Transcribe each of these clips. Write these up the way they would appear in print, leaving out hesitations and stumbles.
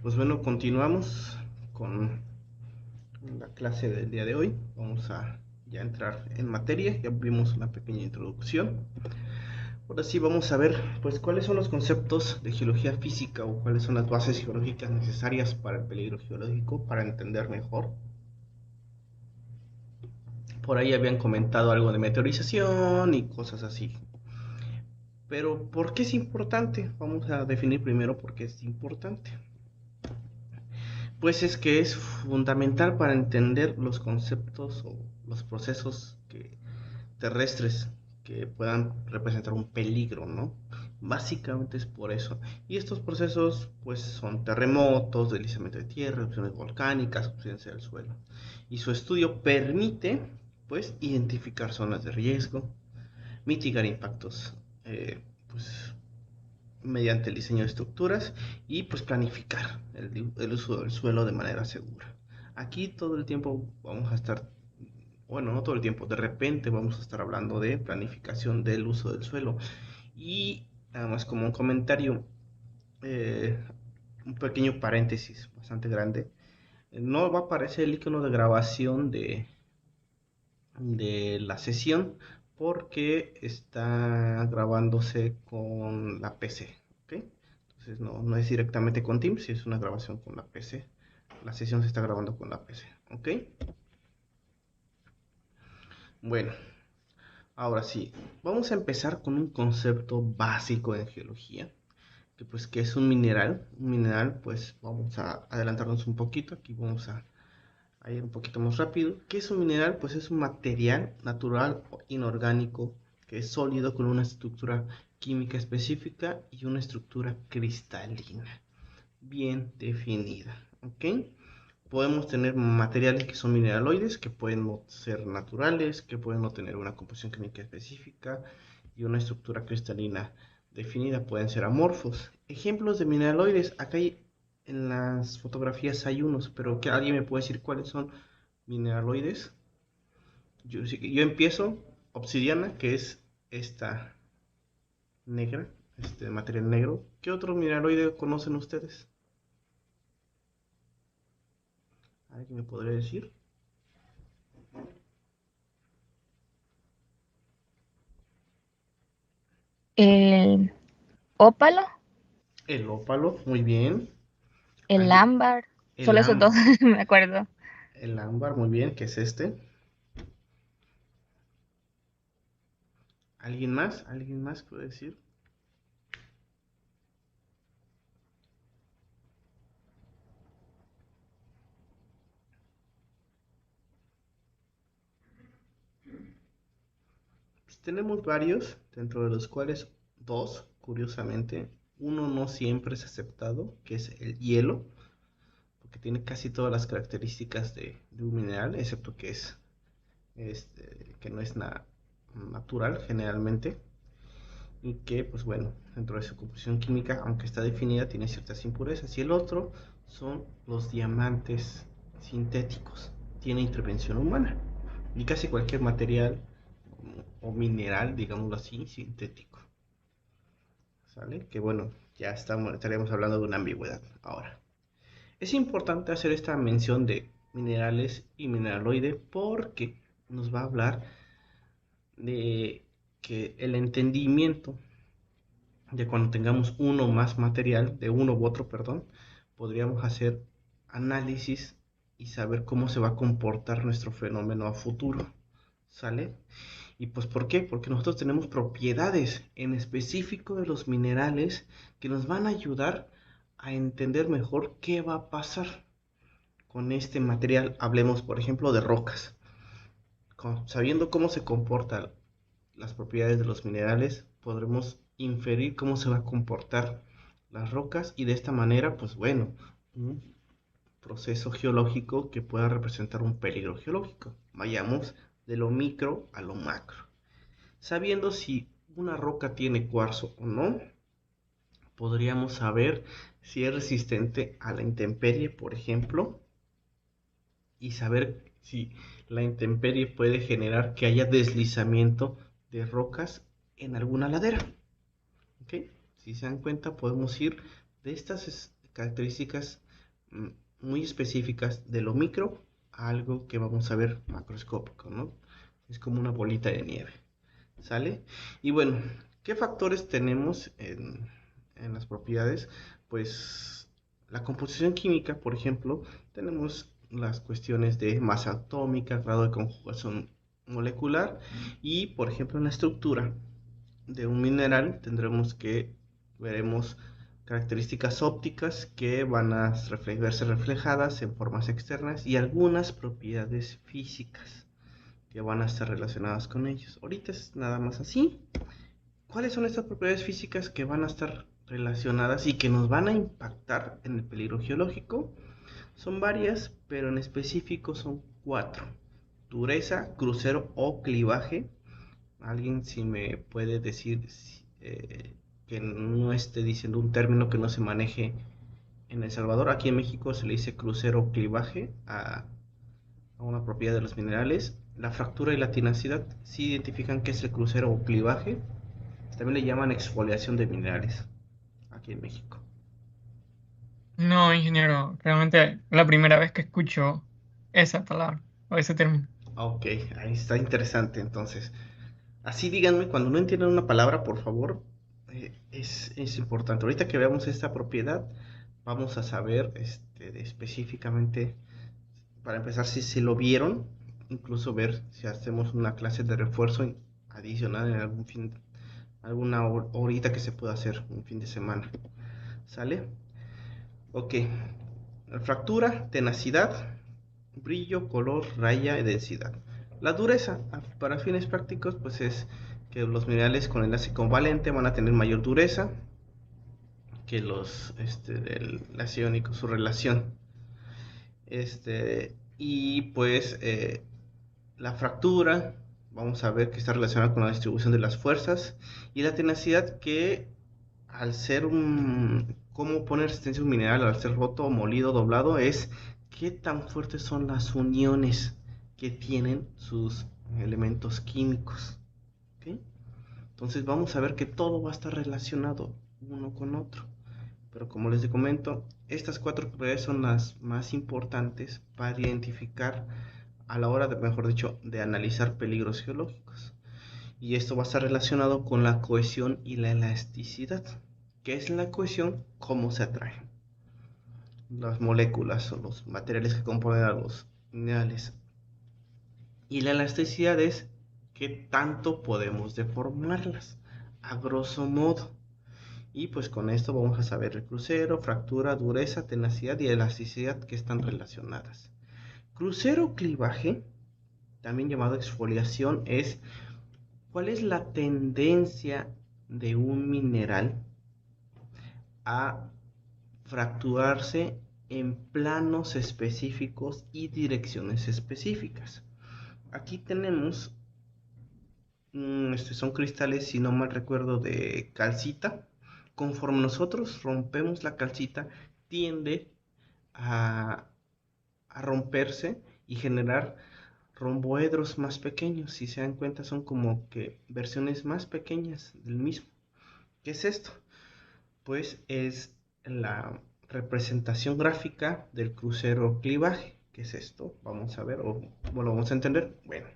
Pues bueno, continuamos con la clase del día de hoy. Vamos a ya entrar en materia. Ya vimos una pequeña introducción. Ahora sí vamos a ver, pues, cuáles son los conceptos de geología física o cuáles son las bases geológicas necesarias para el peligro geológico, para entender mejor. Por ahí habían comentado algo de meteorización y cosas así. Pero, ¿por qué es importante? Vamos a definir primero por qué es importante. Pues es que es fundamental para entender los conceptos o los procesos terrestres que puedan representar un peligro, ¿no? Básicamente es por eso. Y estos procesos, pues, son terremotos, deslizamiento de tierra, erupciones volcánicas, erupciones del suelo. Y su estudio permite, pues, identificar zonas de riesgo, mitigar impactos, pues, mediante el diseño de estructuras y pues planificar el uso del suelo de manera segura. Aquí todo el tiempo vamos a estar, bueno, no todo el tiempo, de repente vamos a estar hablando de planificación del uso del suelo. Y nada más como un comentario, eh, un pequeño paréntesis bastante grande. No va a aparecer el icono de grabación de la sesión porque está grabándose con la PC, ¿ok? Entonces no es directamente con Teams, si es una grabación con la PC. La sesión se está grabando con la PC, ¿ok? Bueno, ahora sí, vamos a empezar con un concepto básico en geología, que pues que es un mineral. Un mineral, pues vamos a adelantarnos un poquito, aquí vamos a ir un poquito más rápido. ¿Qué es un mineral? Pues es un material natural o inorgánico que es sólido con una estructura química específica y una estructura cristalina bien definida. ¿Ok? Podemos tener materiales que son mineraloides, que pueden no ser naturales, que pueden no tener una composición química específica y una estructura cristalina definida. Pueden ser amorfos. Ejemplos de mineraloides. Acá hay, en las fotografías hay unos, pero que alguien me puede decir cuáles son mineraloides. Yo empiezo obsidiana, que es esta negra, este material negro. ¿Qué otro mineraloide conocen ustedes? ¿Alguien me podría decir? El ópalo, El ópalo, muy bien. el ¿Alguien? ámbar, El, solo esos dos am- me acuerdo. el ámbar, muy bien, ¿qué es este? ¿Alguien más? ¿Alguien más puede decir? Pues tenemos varios, dentro de los cuales dos, curiosamente, uno no siempre es aceptado, que es el hielo, porque tiene casi todas las características de un mineral, excepto que que no es natural generalmente, y que, pues bueno, dentro de su composición química, aunque está definida, tiene ciertas impurezas. Y el otro son los diamantes sintéticos, tiene intervención humana, y casi cualquier material o mineral, digámoslo así, sintético, ¿sale? Que bueno, estaríamos hablando de una ambigüedad ahora. Es importante hacer esta mención de minerales y mineraloide porque nos va a hablar de que el entendimiento de cuando tengamos uno más material, de uno u otro, perdón, podríamos hacer análisis y saber cómo se va a comportar nuestro fenómeno a futuro, ¿sale? ¿Y pues por qué? Porque nosotros tenemos propiedades en específico de los minerales que nos van a ayudar a entender mejor qué va a pasar con este material. Hablemos, por ejemplo, de rocas. Sabiendo cómo se comportan las propiedades de los minerales, podremos inferir cómo se va a comportar las rocas y de esta manera, pues bueno, un proceso geológico que pueda representar un peligro geológico. Vayamos de lo micro a lo macro. Sabiendo si una roca tiene cuarzo o no, podríamos saber si es resistente a la intemperie, por ejemplo, y saber si la intemperie puede generar que haya deslizamiento de rocas en alguna ladera. ¿Ok? Si se dan cuenta, podemos ir de estas características mm, muy específicas de lo micro a algo que vamos a ver macroscópico, ¿no? Es como una bolita de nieve, ¿sale? Y bueno, ¿qué factores tenemos en las propiedades? Pues la composición química, por ejemplo, tenemos las cuestiones de masa atómica, grado de conjugación molecular y, por ejemplo, en la estructura de un mineral tendremos que veremos características ópticas que van a verse reflejadas en formas externas y algunas propiedades físicas que van a estar relacionadas con ellos. Ahorita es nada más así. ¿Cuáles son estas propiedades físicas que van a estar relacionadas y que nos van a impactar en el peligro geológico? Son varias, pero en específico son cuatro: dureza, crucero o clivaje. Alguien si me puede decir que no esté diciendo un término que no se maneje en El Salvador. Aquí en México se le dice crucero o clivaje a una propiedad de los minerales. La fractura y la tinacidad sí identifican qué es el crucero o clivaje. También le llaman exfoliación de minerales aquí en México. No, ingeniero, realmente la primera vez que escucho esa palabra o ese término. Ok, ahí está interesante. Entonces, así díganme cuando no entiendan una palabra, por favor. Es importante. Ahorita que veamos esta propiedad, vamos a saber específicamente, para empezar, si lo vieron, incluso ver si hacemos una clase de refuerzo adicional en algún fin, alguna horita que se pueda hacer un fin de semana. ¿Sale? Ok. Fractura, tenacidad, brillo, color, raya y densidad. La dureza, para fines prácticos, pues es que los minerales con enlace covalente van a tener mayor dureza que los del ácido iónico, su relación. Y pues la fractura, vamos a ver que está relacionada con la distribución de las fuerzas. Y la tenacidad, que al ser cómo poner resistencia a un mineral al ser roto, molido, doblado, es qué tan fuertes son las uniones que tienen sus elementos químicos. ¿Okay? Entonces vamos a ver que todo va a estar relacionado uno con otro. Pero como les comento, estas cuatro propiedades son las más importantes para identificar a la hora de, mejor dicho, de analizar peligros geológicos. Y esto va a estar relacionado con la cohesión y la elasticidad. ¿Qué es la cohesión? ¿Cómo se atraen las moléculas o los materiales que componen a los minerales? Y la elasticidad es qué tanto podemos deformarlas, a grosso modo. Y pues con esto vamos a saber el crucero, fractura, dureza, tenacidad y elasticidad que están relacionadas. Crucero clivaje, también llamado exfoliación, es cuál es la tendencia de un mineral a fracturarse en planos específicos y direcciones específicas. Aquí tenemos, son cristales, si no mal recuerdo, de calcita. Conforme nosotros rompemos la calcita, tiende a, a romperse y generar romboedros más pequeños. Si se dan cuenta, son como que versiones más pequeñas del mismo. ¿Qué es esto? Pues es la representación gráfica del crucero clivaje. ¿Qué es esto? Vamos a ver, o lo vamos a entender. Bueno,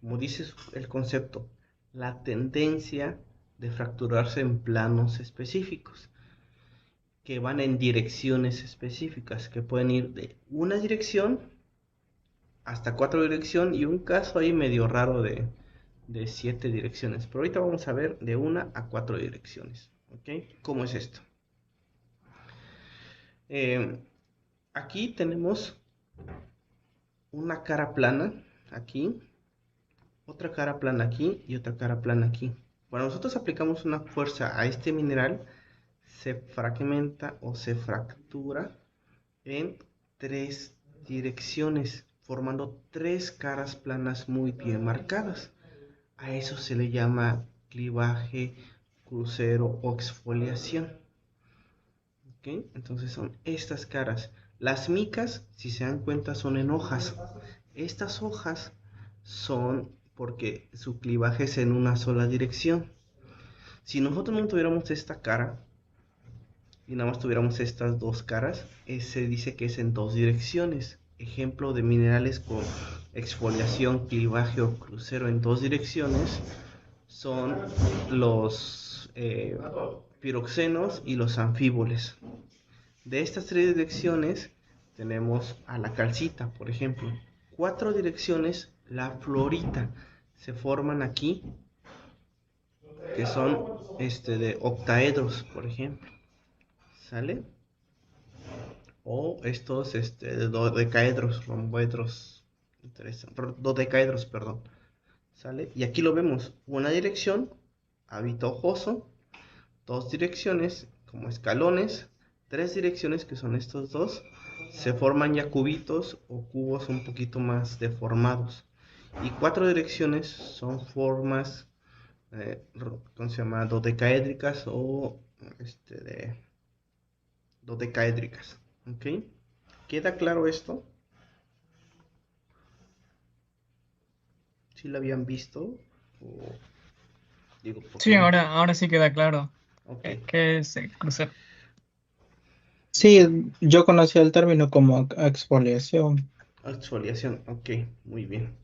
como dice el concepto, la tendencia de fracturarse en planos específicos que van en direcciones específicas, que pueden ir de una dirección hasta cuatro direcciones, y un caso ahí medio raro de 7 direcciones. Pero ahorita vamos a ver de una a 4 direcciones. ¿Ok? ¿Cómo es esto? Eh, Aquí tenemos una cara plana aquí, otra cara plana aquí y otra cara plana aquí. Cuando nosotros aplicamos una fuerza a este mineral, se fragmenta o se fractura en 3 direcciones, formando 3 caras planas muy bien marcadas. A eso se le llama clivaje, crucero o exfoliación. ¿Okay? Entonces son estas caras. Las micas, si se dan cuenta, son en hojas. Estas hojas son porque su clivaje es en una sola dirección. Si nosotros no tuviéramos esta cara, y nada más tuviéramos estas dos caras, se dice que es en dos direcciones. Ejemplo de minerales con exfoliación, clivaje o crucero en dos direcciones son los piroxenos y los anfíboles. De estas tres direcciones tenemos a la calcita, por ejemplo. Cuatro direcciones, la fluorita. Se forman aquí, que son de octaedros, por ejemplo. ¿Sale? O estos dodecaedros, romboedros, dodecaedros, perdón. ¿Sale? Y aquí lo vemos, una dirección, hábito ojoso, dos direcciones como escalones, tres direcciones que son estos dos, se forman ya cubitos o cubos un poquito más deformados. Y cuatro direcciones son formas, ¿cómo se llama? Dodecaédricas o dodecaédricas. ¿Ok? ¿Queda claro esto? ¿Sí lo habían visto? O, digo, Sí, porque... ahora sí queda claro Ok. qué es el crucero. Sí, yo conocía el término como exfoliación. Exfoliación, ok, muy bien.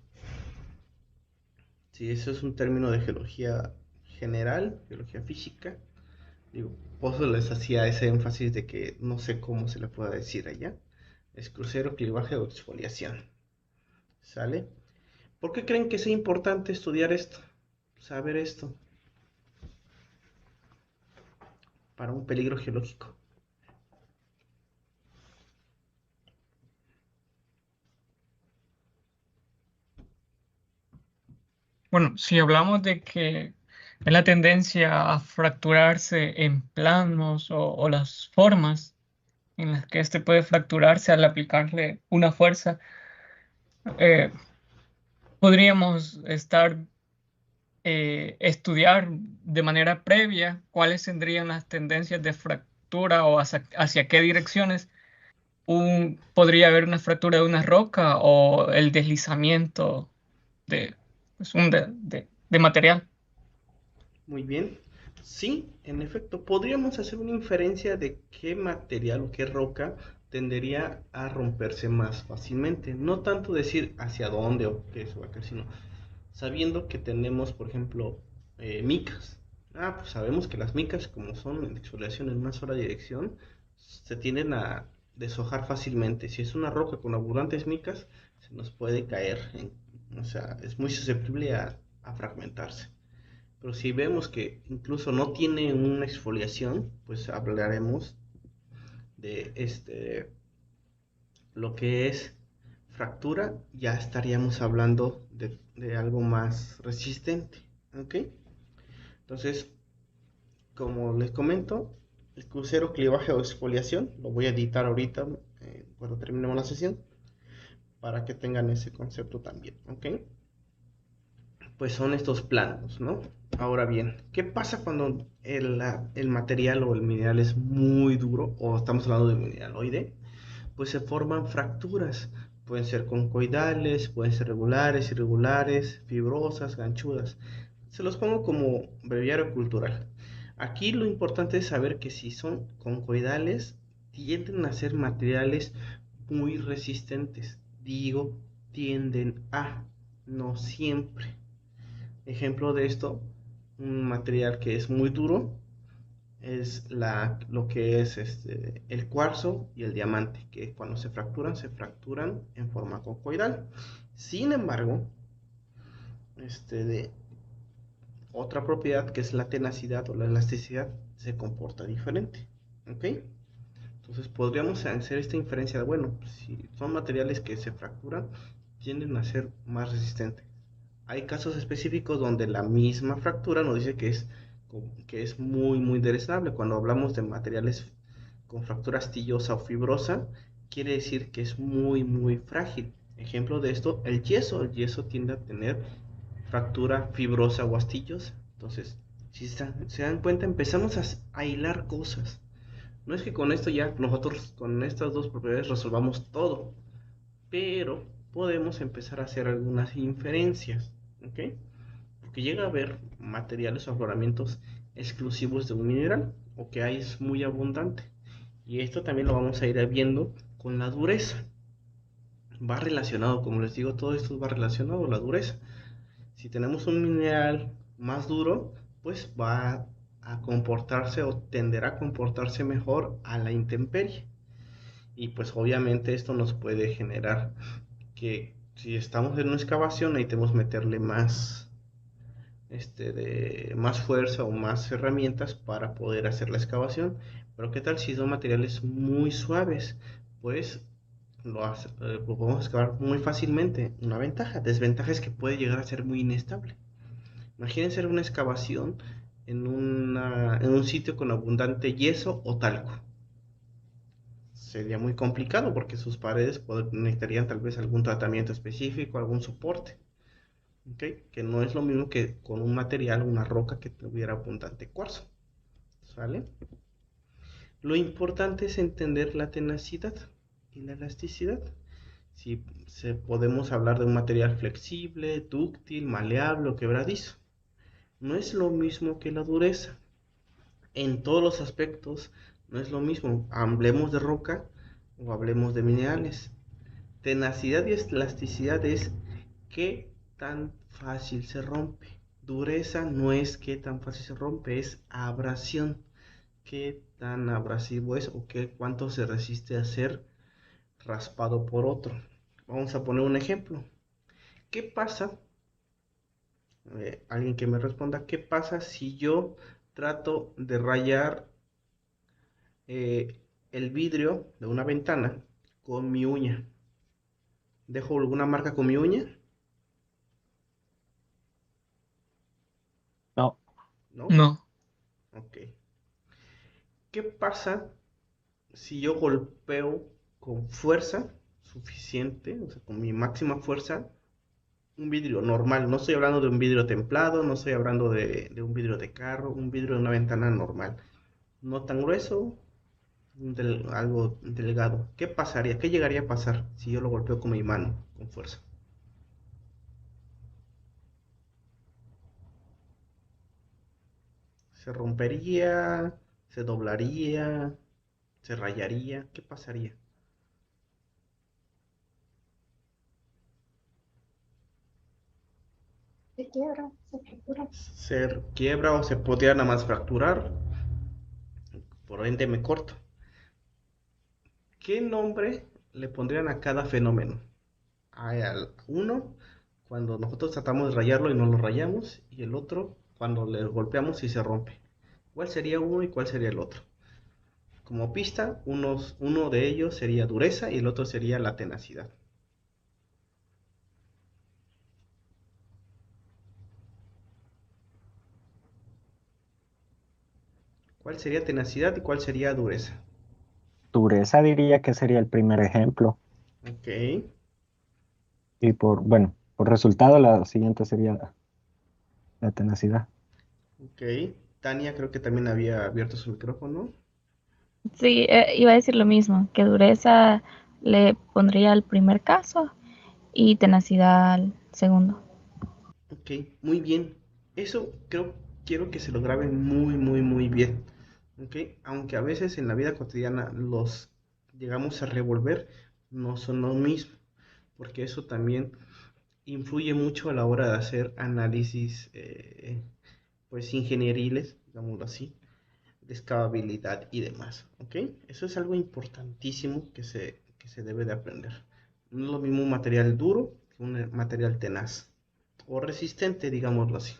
Sí, eso es un término de geología general, geología física. Digo, por eso les hacía ese énfasis de que no sé cómo se le pueda decir allá. Es crucero, clivaje o exfoliación. ¿Sale? ¿Por qué creen que es importante estudiar esto? Saber esto para un peligro geológico. Bueno, si hablamos de que es la tendencia a fracturarse en planos o las formas en las que este puede fracturarse al aplicarle una fuerza, eh, podríamos estudiar de manera previa cuáles tendrían las tendencias de fractura o hacia qué direcciones podría haber una fractura de una roca o el deslizamiento de, pues, de material. Muy bien. Sí, en efecto, podríamos hacer una inferencia de qué material o qué roca tendería a romperse más fácilmente. No tanto decir hacia dónde o qué se va a caer, sino sabiendo que tenemos, por ejemplo, micas. Pues sabemos que las micas, como son en exfoliación en una sola dirección, se tienden a deshojar fácilmente. Si es una roca con abundantes micas, se nos puede caer. O sea, es muy susceptible a fragmentarse. Pero si vemos que incluso no tiene una exfoliación, pues hablaremos de lo que es fractura, ya estaríamos hablando de algo más resistente. ¿Ok? Entonces, como les comento, el crucero, clivaje o exfoliación, lo voy a editar ahorita cuando terminemos la sesión, para que tengan ese concepto también. ¿Ok? Pues son estos planos, ¿no? Ahora bien, ¿qué pasa cuando el material o el mineral es muy duro, o estamos hablando de mineraloide? Pues se forman fracturas, pueden ser concoidales, pueden ser regulares, irregulares, fibrosas, ganchudas. Se los pongo como breviario cultural. Aquí lo importante es saber que si son concoidales, tienden a ser materiales muy resistentes. Digo, tienden a, no siempre. Ejemplo de esto, un material que es muy duro es lo que es el cuarzo y el diamante, que cuando se fracturan en forma concoidal. Sin embargo, de otra propiedad que es la tenacidad o la elasticidad se comporta diferente. ¿Ok? Entonces podríamos hacer esta inferencia de, bueno, si son materiales que se fracturan, tienden a ser más resistentes. Hay casos específicos donde la misma fractura nos dice que es muy, muy deslizable. Cuando hablamos de materiales con fractura astillosa o fibrosa, quiere decir que es muy, muy frágil. Ejemplo de esto, el yeso. El yeso tiende a tener fractura fibrosa o astillosa. Entonces, si se dan cuenta, empezamos a hilar cosas. No es que con esto ya nosotros, con estas dos propiedades, resolvamos todo, pero podemos empezar a hacer algunas inferencias, ¿ok? Porque llega a haber materiales o afloramientos exclusivos de un mineral, o que hay es muy abundante. Y esto también lo vamos a ir viendo con la dureza. Va relacionado, como les digo, todo esto va relacionado a la dureza. Si tenemos un mineral más duro, pues va a comportarse o tenderá a comportarse mejor a la intemperie. Y pues obviamente esto nos puede generar que si estamos en una excavación necesitemos meterle más fuerza o más herramientas para poder hacer la excavación. Pero qué tal si son materiales muy suaves, pues lo podemos excavar muy fácilmente. Una ventaja. Desventaja es que puede llegar a ser muy inestable. Imagínense una excavación en un sitio con abundante yeso o talco. Sería muy complicado porque sus paredes necesitarían tal vez algún tratamiento específico, algún soporte. ¿Okay? Que no es lo mismo que con un material, una roca que tuviera abundante cuarzo. ¿Sale? Lo importante es entender la tenacidad y la elasticidad. Si podemos hablar de un material flexible, dúctil, maleable o quebradizo. No es lo mismo que la dureza. En todos los aspectos no es lo mismo. Hablemos de roca o hablemos de minerales. Tenacidad y elasticidad es qué tan fácil se rompe. Dureza no es qué tan fácil se rompe, es abrasión. Qué tan abrasivo es o cuánto se resiste a ser raspado por otro. Vamos a poner un ejemplo. ¿Qué pasa? Alguien que me responda, ¿qué pasa si yo trato de rayar el vidrio de una ventana con mi uña? ¿Dejo alguna marca con mi uña? No, ¿No? No, Ok. ¿Qué pasa si yo golpeo con fuerza suficiente, o sea, con mi máxima fuerza, un vidrio normal? No estoy hablando de un vidrio templado, no estoy hablando de un vidrio de carro, un vidrio de una ventana normal. No tan grueso, algo delgado. ¿Qué pasaría? ¿Qué llegaría a pasar si yo lo golpeo con mi mano, con fuerza? ¿Se rompería? ¿Se doblaría? ¿Se rayaría? ¿Qué pasaría? Se quiebra, se fractura. ¿Se quiebra o se podría nada más fracturar? Por ende me corto. ¿Qué nombre le pondrían a cada fenómeno? Hay uno cuando nosotros tratamos de rayarlo y no lo rayamos, y el otro cuando le golpeamos y se rompe. ¿Cuál sería uno y cuál sería el otro? Como pista, uno de ellos sería dureza y el otro sería la tenacidad. ¿Cuál sería tenacidad y cuál sería dureza? dureza diría que sería el primer ejemplo. Ok, Y por resultado la siguiente sería la tenacidad. ok. Tania creo que también había abierto su micrófono. Sí, iba a decir lo mismo, que dureza le pondría al primer caso y tenacidad al segundo. Ok, muy bien. Eso quiero que se lo graben muy, muy, muy bien. Ok, aunque a veces en la vida cotidiana los llegamos a revolver, no son lo mismo, porque eso también influye mucho a la hora de hacer análisis, pues ingenieriles, digámoslo así, de escalabilidad y demás. Ok, eso es algo importantísimo que se debe de aprender. No es lo mismo un material duro que un material tenaz o resistente, digámoslo así.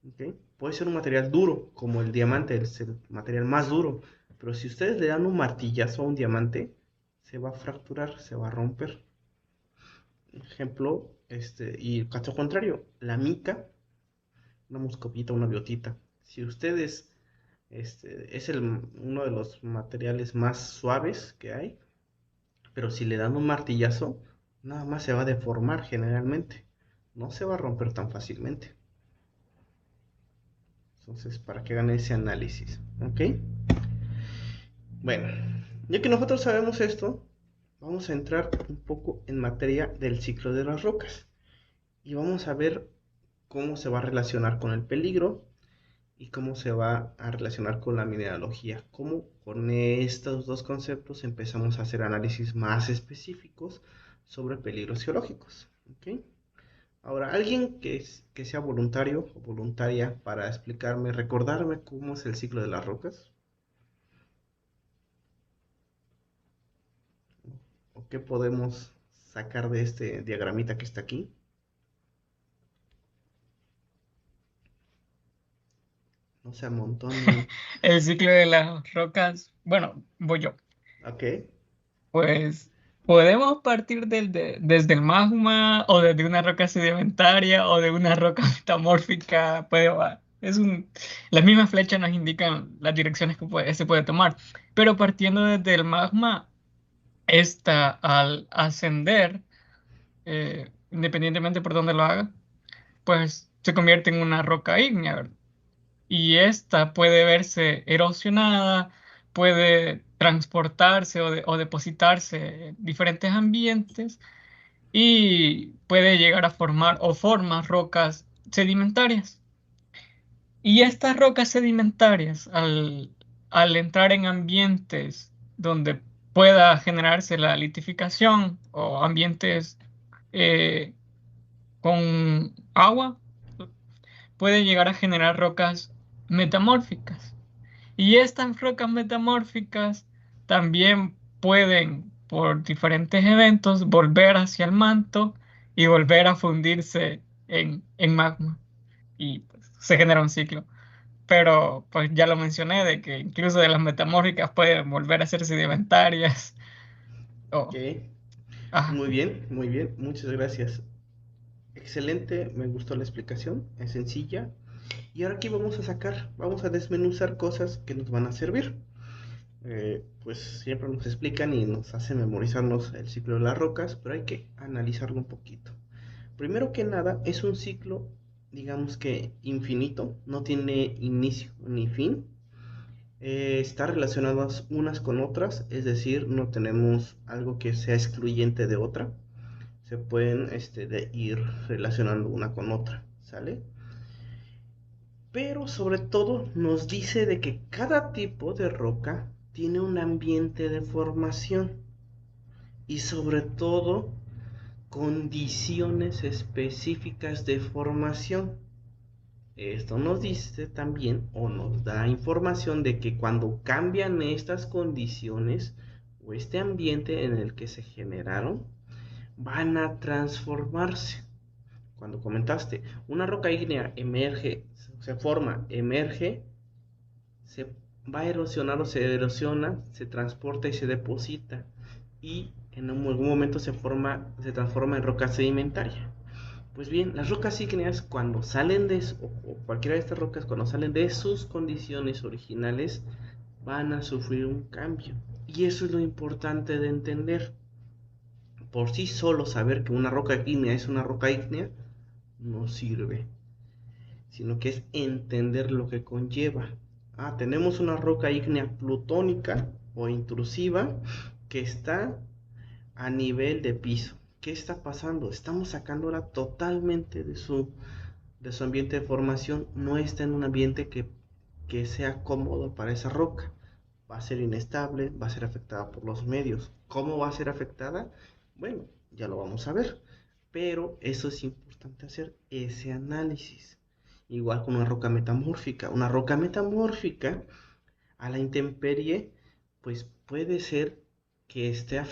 ¿Ok? Puede ser un material duro, como el diamante, es el material más duro, pero si ustedes le dan un martillazo a un diamante, se va a fracturar, se va a romper. Ejemplo, y el caso contrario, la mica, una muscovita, una biotita. Si ustedes, es uno de los materiales más suaves que hay, pero si le dan un martillazo, nada más se va a deformar generalmente, no se va a romper tan fácilmente. Entonces, para que hagan ese análisis, ¿ok? Bueno, ya que nosotros sabemos esto, vamos a entrar un poco en materia del ciclo de las rocas y vamos a ver cómo se va a relacionar con el peligro y cómo se va a relacionar con la mineralogía. Cómo con estos dos conceptos empezamos a hacer análisis más específicos sobre peligros geológicos. ¿Ok? Ahora, alguien que sea voluntario o voluntaria para explicarme, recordarme cómo es el ciclo de las rocas, o qué podemos sacar de este diagramita que está aquí. No se amontonen. El ciclo de las rocas, bueno, voy yo. Ok, Pues podemos partir desde el magma o desde una roca sedimentaria o de una roca metamórfica. Las mismas flechas nos indican las direcciones que se puede tomar. Pero partiendo desde el magma, esta al ascender, independientemente por dónde lo haga, pues se convierte en una roca ígnea, ¿verdad? Y esta puede verse erosionada, puede transportarse o depositarse en diferentes ambientes y puede llegar a formar o forma rocas sedimentarias. Y estas rocas sedimentarias, al entrar en ambientes donde pueda generarse la litificación o ambientes eh, con agua, puede llegar a generar rocas metamórficas. Y estas rocas metamórficas también pueden, por diferentes eventos, volver hacia el manto y volver a fundirse en magma. Y pues, se genera un ciclo. Pero pues ya lo mencioné, de que incluso de las metamórficas pueden volver a ser sedimentarias. ok. Oh, ajá. Muy bien, muchas gracias. Excelente, me gustó la explicación, es sencilla. Y ahora aquí vamos a desmenuzar cosas que nos van a servir. Pues siempre nos explican y nos hacen memorizarnos el ciclo de las rocas, pero hay que analizarlo un poquito. Primero que nada, es un ciclo, digamos que infinito, no tiene inicio ni fin. Están relacionadas unas con otras, es decir, no tenemos algo que sea excluyente de otra. Se pueden ir relacionando una con otra, ¿sale? Pero sobre todo nos dice de que cada tipo de roca tiene un ambiente de formación y sobre todo condiciones específicas de formación. Esto nos dice también o nos da información de que cuando cambian estas condiciones o este ambiente en el que se generaron, van a transformarse. Cuando comentaste, una roca ígnea emerge, se forma, emerge, se va a erosionar o se erosiona, se transporta y se deposita. Y en algún momento se transforma en roca sedimentaria. Pues bien, las rocas ígneas cuando salen o cualquiera de estas rocas cuando salen de sus condiciones originales, van a sufrir un cambio. Y eso es lo importante de entender. Por sí solo saber que una roca ígnea es una roca ígnea no sirve, sino que es entender lo que conlleva. Tenemos una roca ígnea plutónica o intrusiva que está a nivel de piso. ¿Qué está pasando? Estamos sacándola totalmente de su ambiente de formación. No está en un ambiente que sea cómodo para esa roca. Va a ser inestable, va a ser afectada por los medios. ¿Cómo va a ser afectada? Bueno, ya lo vamos a ver. Pero eso es importante hacer ese análisis. Igual con una roca metamórfica. Una roca metamórfica a la intemperie, pues puede ser que esté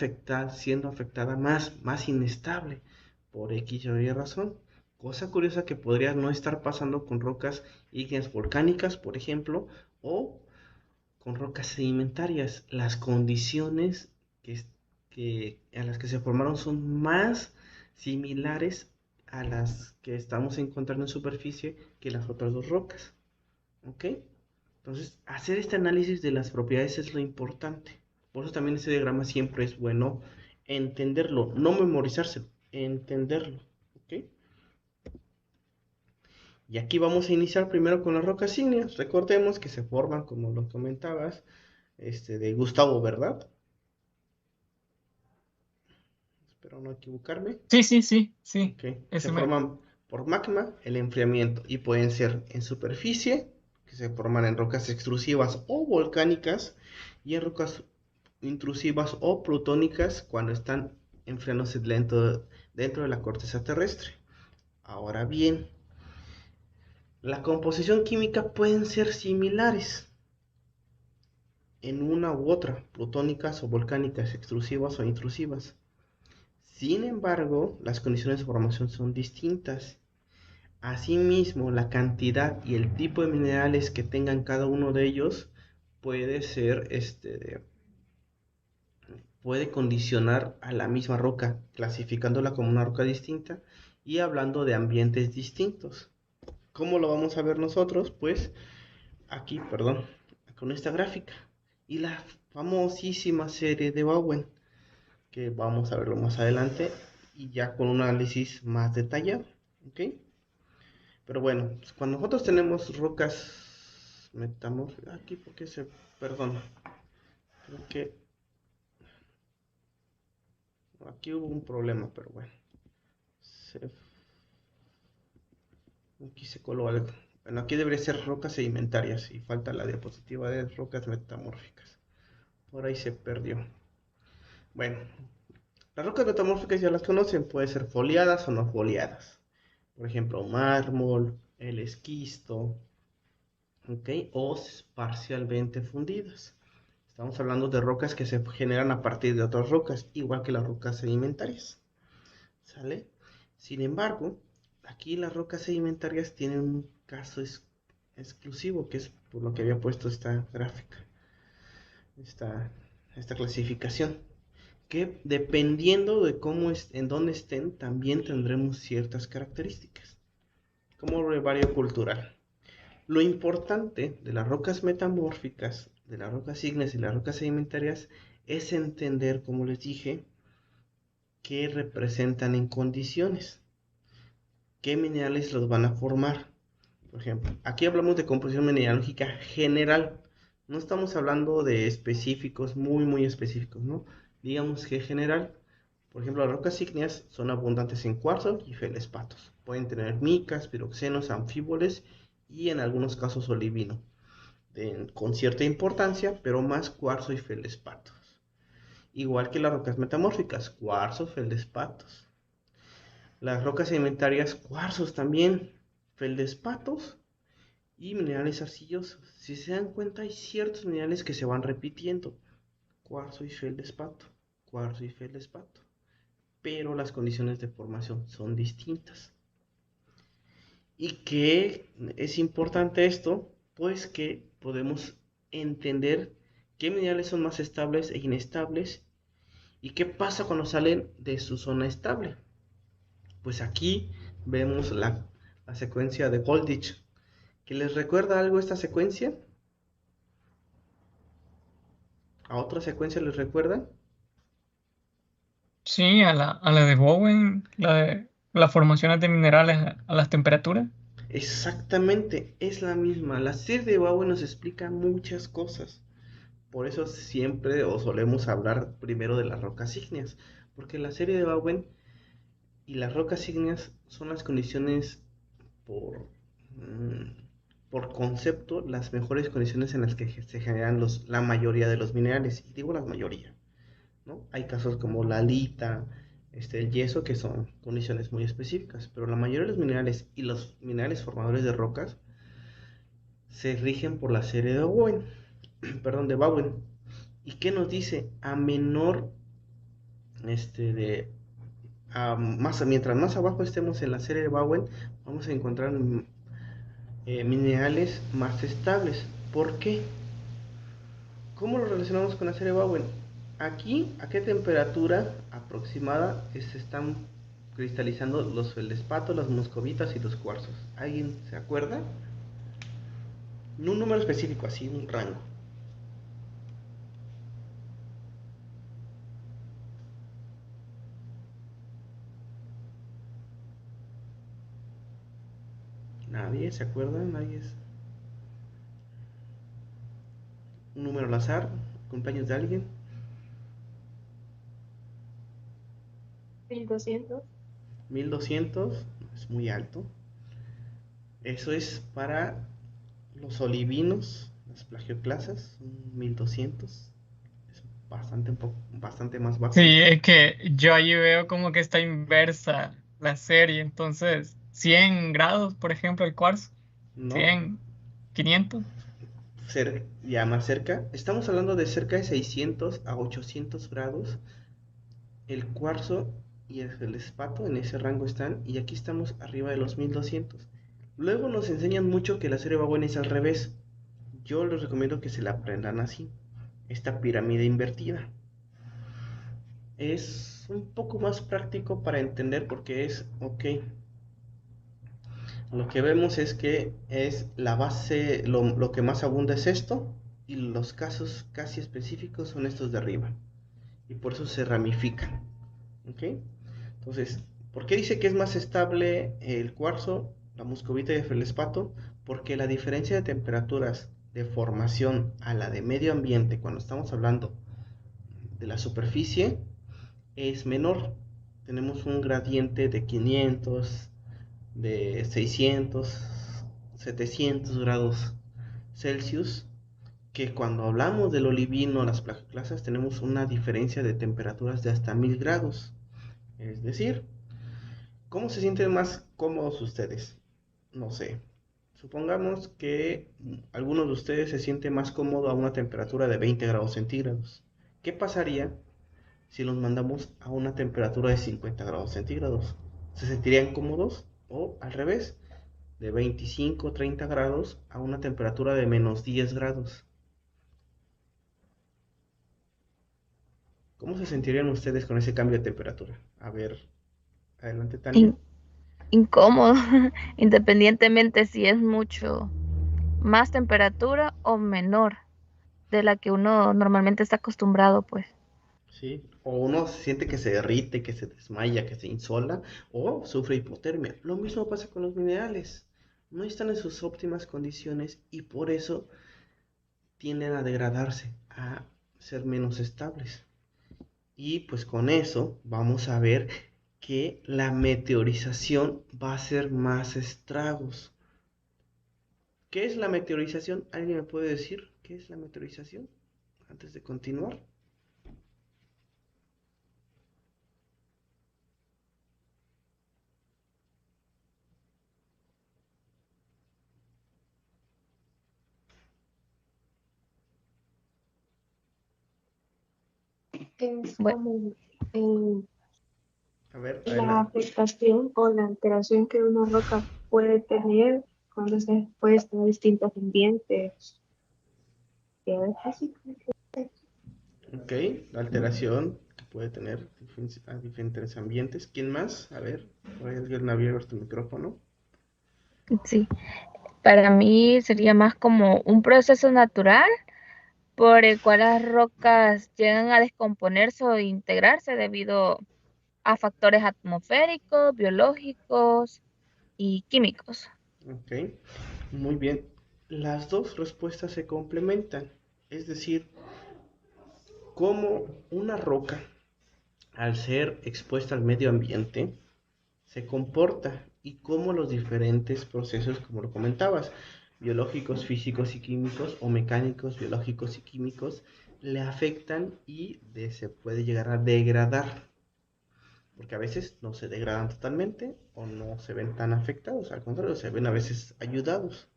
siendo afectada más inestable por X o Y razón. Cosa curiosa que podría no estar pasando con rocas ígneas volcánicas, por ejemplo, o con rocas sedimentarias. Las condiciones a las que se formaron son más similares a las que estamos encontrando en superficie que las otras dos rocas. ¿Ok? Entonces, hacer este análisis de las propiedades es lo importante. Por eso también ese diagrama siempre es bueno entenderlo, no memorizárselo, entenderlo. ¿Ok? Y aquí vamos a iniciar primero con las rocas ígneas. Recordemos que se forman, como lo comentabas, de Gustavo, ¿verdad? Espero no equivocarme. Sí, sí, sí, sí. Ok. Se Ese me... forman por magma, el enfriamiento, y pueden ser en superficie que se forman en rocas extrusivas o volcánicas y en rocas intrusivas o plutónicas cuando están enfriándose dentro de la corteza terrestre. Ahora bien, la composición química pueden ser similares en una u otra, plutónicas o volcánicas, extrusivas o intrusivas. Sin embargo, las condiciones de formación son distintas. Asimismo, la cantidad y el tipo de minerales que tengan cada uno de ellos puede ser puede condicionar a la misma roca, clasificándola como una roca distinta y hablando de ambientes distintos. ¿Cómo lo vamos a ver nosotros? Pues aquí, perdón, con esta gráfica y la famosísima serie de Bowen, que vamos a verlo más adelante y ya con un análisis más detallado, ¿ok? Pero bueno, pues cuando nosotros tenemos rocas metamórficas, aquí porque perdón, creo que aquí hubo un problema, pero bueno, se, aquí se coló algo. Bueno, aquí debería ser rocas sedimentarias y falta la diapositiva de rocas metamórficas. Por ahí se perdió. Bueno, las rocas metamórficas ya las conocen, pueden ser foliadas o no foliadas. Por ejemplo, mármol, el esquisto, ¿ok? O parcialmente fundidas. Estamos hablando de rocas que se generan a partir de otras rocas, igual que las rocas sedimentarias. ¿Sale? Sin embargo, aquí las rocas sedimentarias tienen un caso exclusivo, que es por lo que había puesto esta gráfica, esta, esta clasificación, que dependiendo de en dónde estén, también tendremos ciertas características, como revario cultural. Lo importante de las rocas metamórficas, de las rocas ígneas y las rocas sedimentarias, es entender, como les dije, qué representan en condiciones, qué minerales los van a formar. Por ejemplo, aquí hablamos de composición mineralógica general, no estamos hablando de específicos, muy específicos, ¿no? Digamos que general. Por ejemplo, las rocas ígneas son abundantes en cuarzo y feldespatos. Pueden tener micas, piroxenos, anfíboles y en algunos casos olivino, con cierta importancia, pero más cuarzo y feldespatos. Igual que las rocas metamórficas, cuarzo, feldespatos. Las rocas sedimentarias, cuarzos también, feldespatos y minerales arcillosos. Si se dan cuenta, hay ciertos minerales que se van repitiendo. Cuarzo y feldespato, cuarzo y feldespato. Pero las condiciones de formación son distintas. ¿Y qué es importante esto? Pues que podemos entender qué minerales son más estables e inestables y qué pasa cuando salen de su zona estable. Pues aquí vemos la secuencia de Goldich. ¿Que les recuerda algo esta secuencia? ¿A otra secuencia les recuerda? Sí, a la de Bowen, la de las formaciones de minerales a las temperaturas. Exactamente, es la misma. La serie de Bowen nos explica muchas cosas. Por eso siempre o solemos hablar primero de las rocas ígneas, porque la serie de Bowen y las rocas ígneas son las condiciones por, mm, por concepto, las mejores condiciones en las que se generan la mayoría de los minerales. Y digo la mayoría, ¿no? Hay casos como la alita, el yeso, que son condiciones muy específicas, pero la mayoría de los minerales y los minerales formadores de rocas se rigen por la serie de Bowen, perdón, de Bowen. ¿Y qué nos dice? A menor, mientras más abajo estemos en la serie de Bowen, vamos a encontrar minerales más estables. ¿Por qué? ¿Cómo lo relacionamos con la serie Bowen? Aquí, ¿a qué temperatura aproximada se están cristalizando los feldespatos, las moscovitas y los cuarzos? ¿Alguien se acuerda? No un número específico, así un rango. ¿Nadie se acuerda? ¿Nadie es un número al azar? ¿Cumpleaños de alguien? 1200. 1200, es muy alto. Eso es para Los olivinos, las plagioclasas, son 1200. Es bastante más bajo. Sí, es que yo allí veo como que está inversa la serie. Entonces, 100 grados, por ejemplo, el cuarzo, No, 100, 500. ya más cerca. Estamos hablando de cerca de 600 a 800 grados. El cuarzo y el feldespato en ese rango están, y aquí estamos arriba de los 1200. Luego nos enseñan mucho que la serie Babón es al revés. Yo les recomiendo que se la aprendan así, esta pirámide invertida. Es un poco más práctico para entender porque es, ok, lo que vemos es que es la base, lo que más abunda es esto, y los casos casi específicos son estos de arriba, y por eso se ramifican, ¿ok? Entonces, ¿por qué dice que es más estable el cuarzo, la muscovita y el feldespato? Porque la diferencia de temperaturas de formación a la de medio ambiente, cuando estamos hablando de la superficie, es menor. Tenemos un gradiente de 500, de 600, 700 grados Celsius, que cuando hablamos del olivino, las plagioclasas, tenemos una diferencia de temperaturas de hasta 1000 grados. Es decir, ¿cómo se sienten más cómodos ustedes? No sé. Supongamos que algunos de ustedes se sienten más cómodo a una temperatura de 20 grados centígrados. ¿Qué pasaría si los mandamos a una temperatura de 50 grados centígrados? ¿Se sentirían cómodos? O al revés, de 25 30 grados a una temperatura de menos 10 grados. ¿Cómo se sentirían ustedes con ese cambio de temperatura? A ver, adelante, Tania. Incómodo, independientemente si es mucho más temperatura o menor de la que uno normalmente está acostumbrado, pues. ¿Sí? O uno siente que se derrite, que se desmaya, que se insola, o sufre hipotermia. Lo mismo pasa con los minerales. No están en sus óptimas condiciones y por eso tienden a degradarse, a ser menos estables. Y pues con eso vamos a ver que la meteorización va a hacer más estragos. ¿Qué es la meteorización? ¿Alguien me puede decir qué es la meteorización antes de continuar? Es Bueno, como A ver, la adelante. afectación o la alteración que una roca puede tener cuando se expuesta a distintos ambientes. Ok, la alteración que puede tener a diferentes ambientes. ¿Quién más? A ver, por ahí alguien había abierto el micrófono. sí, para mí sería más como un proceso natural por el cual las rocas llegan a descomponerse o integrarse debido a factores atmosféricos, biológicos y químicos. Ok, muy bien. Las dos respuestas se complementan. Es decir, cómo una roca, al ser expuesta al medio ambiente, se comporta y cómo los diferentes procesos, como lo comentabas, biológicos, físicos y químicos, o mecánicos, biológicos y químicos, le afectan y se puede llegar a degradar. Porque a veces no se degradan totalmente o no se ven tan afectados, al contrario, se ven a veces ayudados.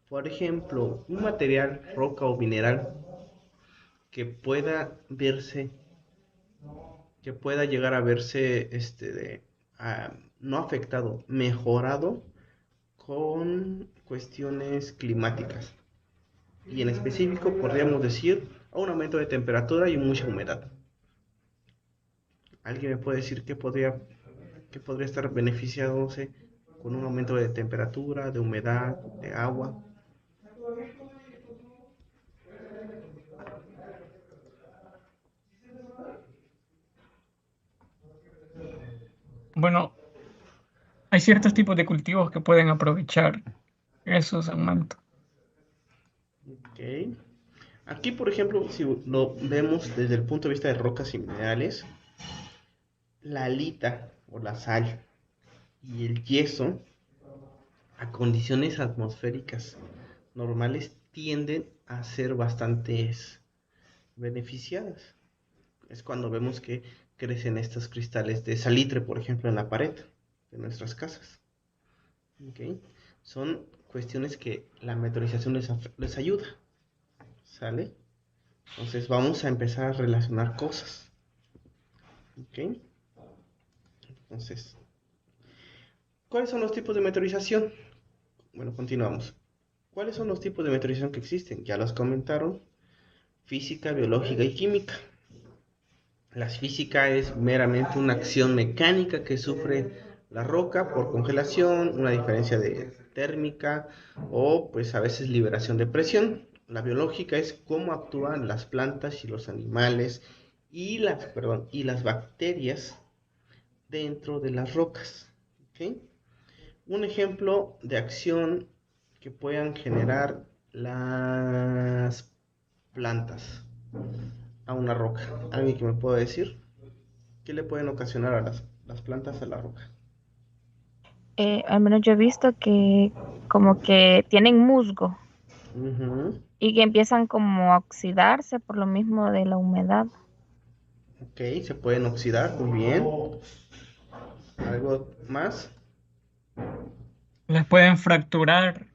Por ejemplo, un material, roca o mineral que pueda verse, que pueda llegar a verse no afectado, mejorado con cuestiones climáticas. Y en específico podríamos decir a un aumento de temperatura y mucha humedad. ¿Alguien me puede decir qué podría estar beneficiándose con un aumento de temperatura, de humedad, de agua? Bueno, hay ciertos tipos de cultivos que pueden aprovechar esos aumentos. Ok. Aquí, por ejemplo, si lo vemos desde el punto de vista de rocas y minerales, la alita o la sal y el yeso a condiciones atmosféricas normales tienden a ser bastantes beneficiadas. Es cuando vemos que crecen estos cristales de salitre, por ejemplo, en la pared de nuestras casas. ¿Okay? Son cuestiones que la meteorización les ayuda. ¿Sale? Entonces vamos a empezar a relacionar cosas. ¿Ok? Entonces, ¿cuáles son los tipos de meteorización? Bueno, continuamos. ¿Cuáles son los tipos de meteorización que existen? Ya los comentaron. Física, biológica y química. La física es meramente una acción mecánica que sufre la roca por congelación, una diferencia de térmica o pues a veces liberación de presión. La biológica es cómo actúan las plantas y los animales y las bacterias dentro de las rocas. ¿Okay? Un ejemplo de acción que puedan generar las plantas a una roca. ¿Alguien que me pueda decir qué le pueden ocasionar a las plantas a la roca? Al menos yo he visto que como que tienen musgo Ujú. y que empiezan como a oxidarse por lo mismo de la humedad. Ok, se pueden oxidar, muy bien. ¿Algo más? Las pueden fracturar.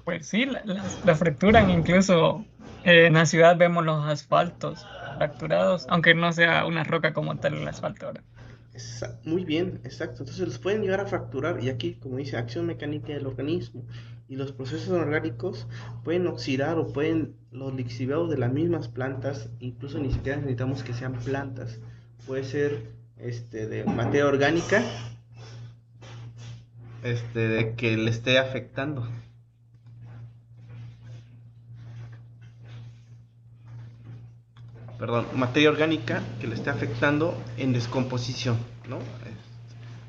Pues sí, las fracturan. Incluso en la ciudad vemos los asfaltos fracturados, aunque no sea una roca como tal el asfalto ahora. Muy bien, exacto. Entonces los pueden llegar a fracturar y aquí, como dice, acción mecánica del organismo y los procesos orgánicos pueden oxidar o pueden los lixiviados de las mismas plantas, incluso ni siquiera necesitamos que sean plantas. Puede ser de materia orgánica de que le esté afectando. Perdón, materia orgánica que le esté afectando en descomposición, ¿no?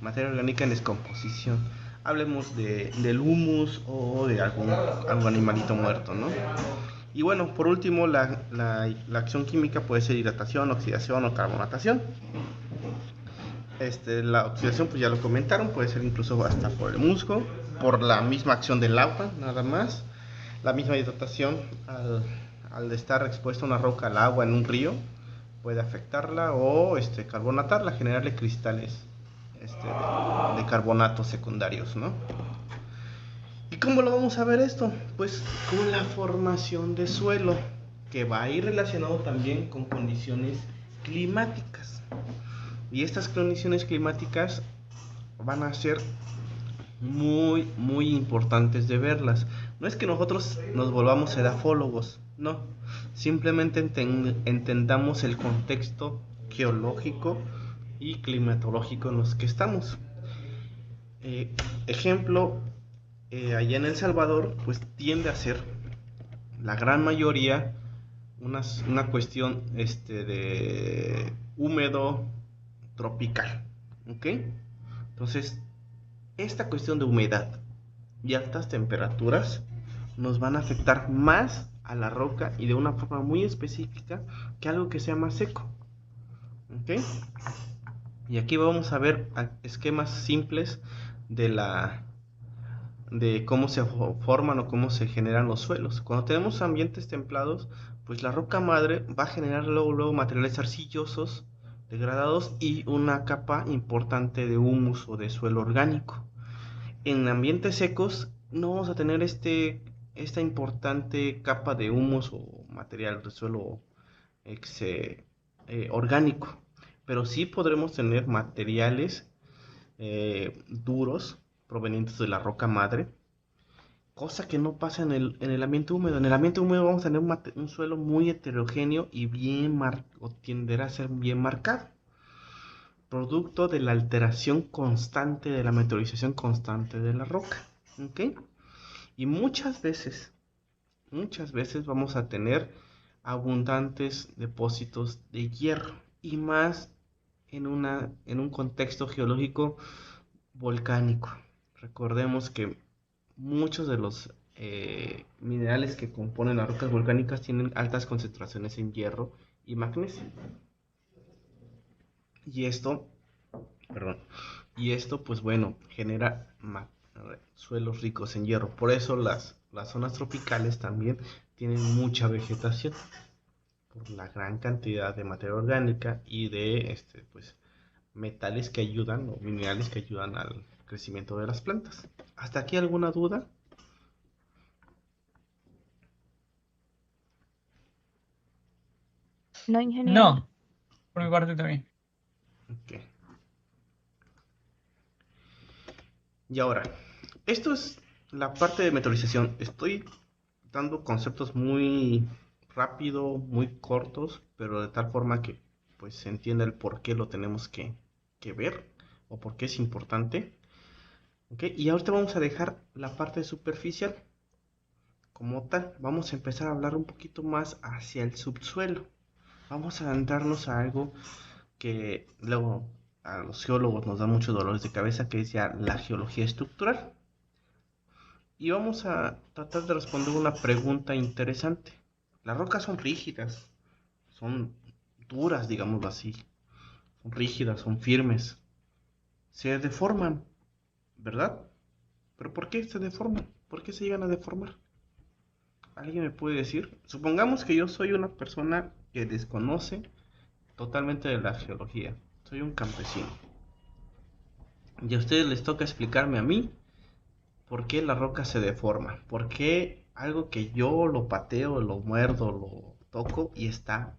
Materia orgánica en descomposición. Hablemos del humus o de algún animalito muerto, ¿no? Y bueno, por último, la acción química puede ser hidratación, oxidación o carbonatación. La oxidación, pues ya lo comentaron, puede ser incluso hasta por el musgo, por la misma acción del agua, nada más. La misma hidratación, al estar expuesta una roca al agua en un río, puede afectarla o carbonatarla, generarle cristales de carbonatos secundarios, ¿no? ¿Y cómo lo vamos a ver esto? Pues con la formación de suelo, que va a ir relacionado también con condiciones climáticas. Y estas condiciones climáticas van a ser muy, muy importantes de verlas. No es que nosotros nos volvamos edafólogos, no. Simplemente entendamos el contexto geológico y climatológico en los que estamos. Ejemplo, allá en El Salvador, pues tiende a ser la gran mayoría una cuestión de húmedo tropical, ¿ok? Entonces, esta cuestión de humedad y altas temperaturas nos van a afectar más a la roca y de una forma muy específica que algo que sea más seco, ¿ok? Y aquí vamos a ver esquemas simples de cómo se forman o cómo se generan los suelos. Cuando tenemos ambientes templados, pues la roca madre va a generar luego materiales arcillosos, degradados y una capa importante de humus o de suelo orgánico. En ambientes secos no vamos a tener esta importante capa de humus o material de suelo orgánico, pero sí podremos tener materiales duros provenientes de la roca madre, cosa que no pasa en el ambiente húmedo. En el ambiente húmedo vamos a tener un suelo muy heterogéneo y o tenderá a ser bien marcado, producto de la alteración constante, de la meteorización constante de la roca, ¿ok? Y muchas veces vamos a tener abundantes depósitos de hierro, y más en un contexto geológico volcánico. Recordemos que muchos de los minerales que componen las rocas volcánicas tienen altas concentraciones en hierro y magnesio. Y esto, pues bueno, genera suelos ricos en hierro. Por eso las zonas tropicales también tienen mucha vegetación, por la gran cantidad de materia orgánica y de pues, metales que ayudan o minerales que ayudan al crecimiento de las plantas. ¿Hasta aquí alguna duda? No, ingeniero. No, por mi parte también. Ok. Y ahora, esto es la parte de meteorización. Estoy dando conceptos muy rápido, muy cortos, pero de tal forma que pues se entienda el por qué lo tenemos que ver o por qué es importante. ¿Ok? Y ahorita vamos a dejar la parte superficial como tal. Vamos a empezar a hablar un poquito más hacia el subsuelo. Vamos a adentrarnos a algo que luego a los geólogos nos da muchos dolores de cabeza, que es ya la geología estructural. Y vamos a tratar de responder una pregunta interesante. Las rocas son rígidas, son duras, digámoslo así. Son rígidas, son firmes. Se deforman, ¿verdad? ¿Pero por qué se deforman? ¿Por qué se llegan a deformar? ¿Alguien me puede decir? Supongamos que yo soy una persona que desconoce totalmente de la geología. Soy un campesino. Y a ustedes les toca explicarme a mí por qué la roca se deforma. ¿Por qué algo que yo lo pateo, lo muerdo, lo toco y está,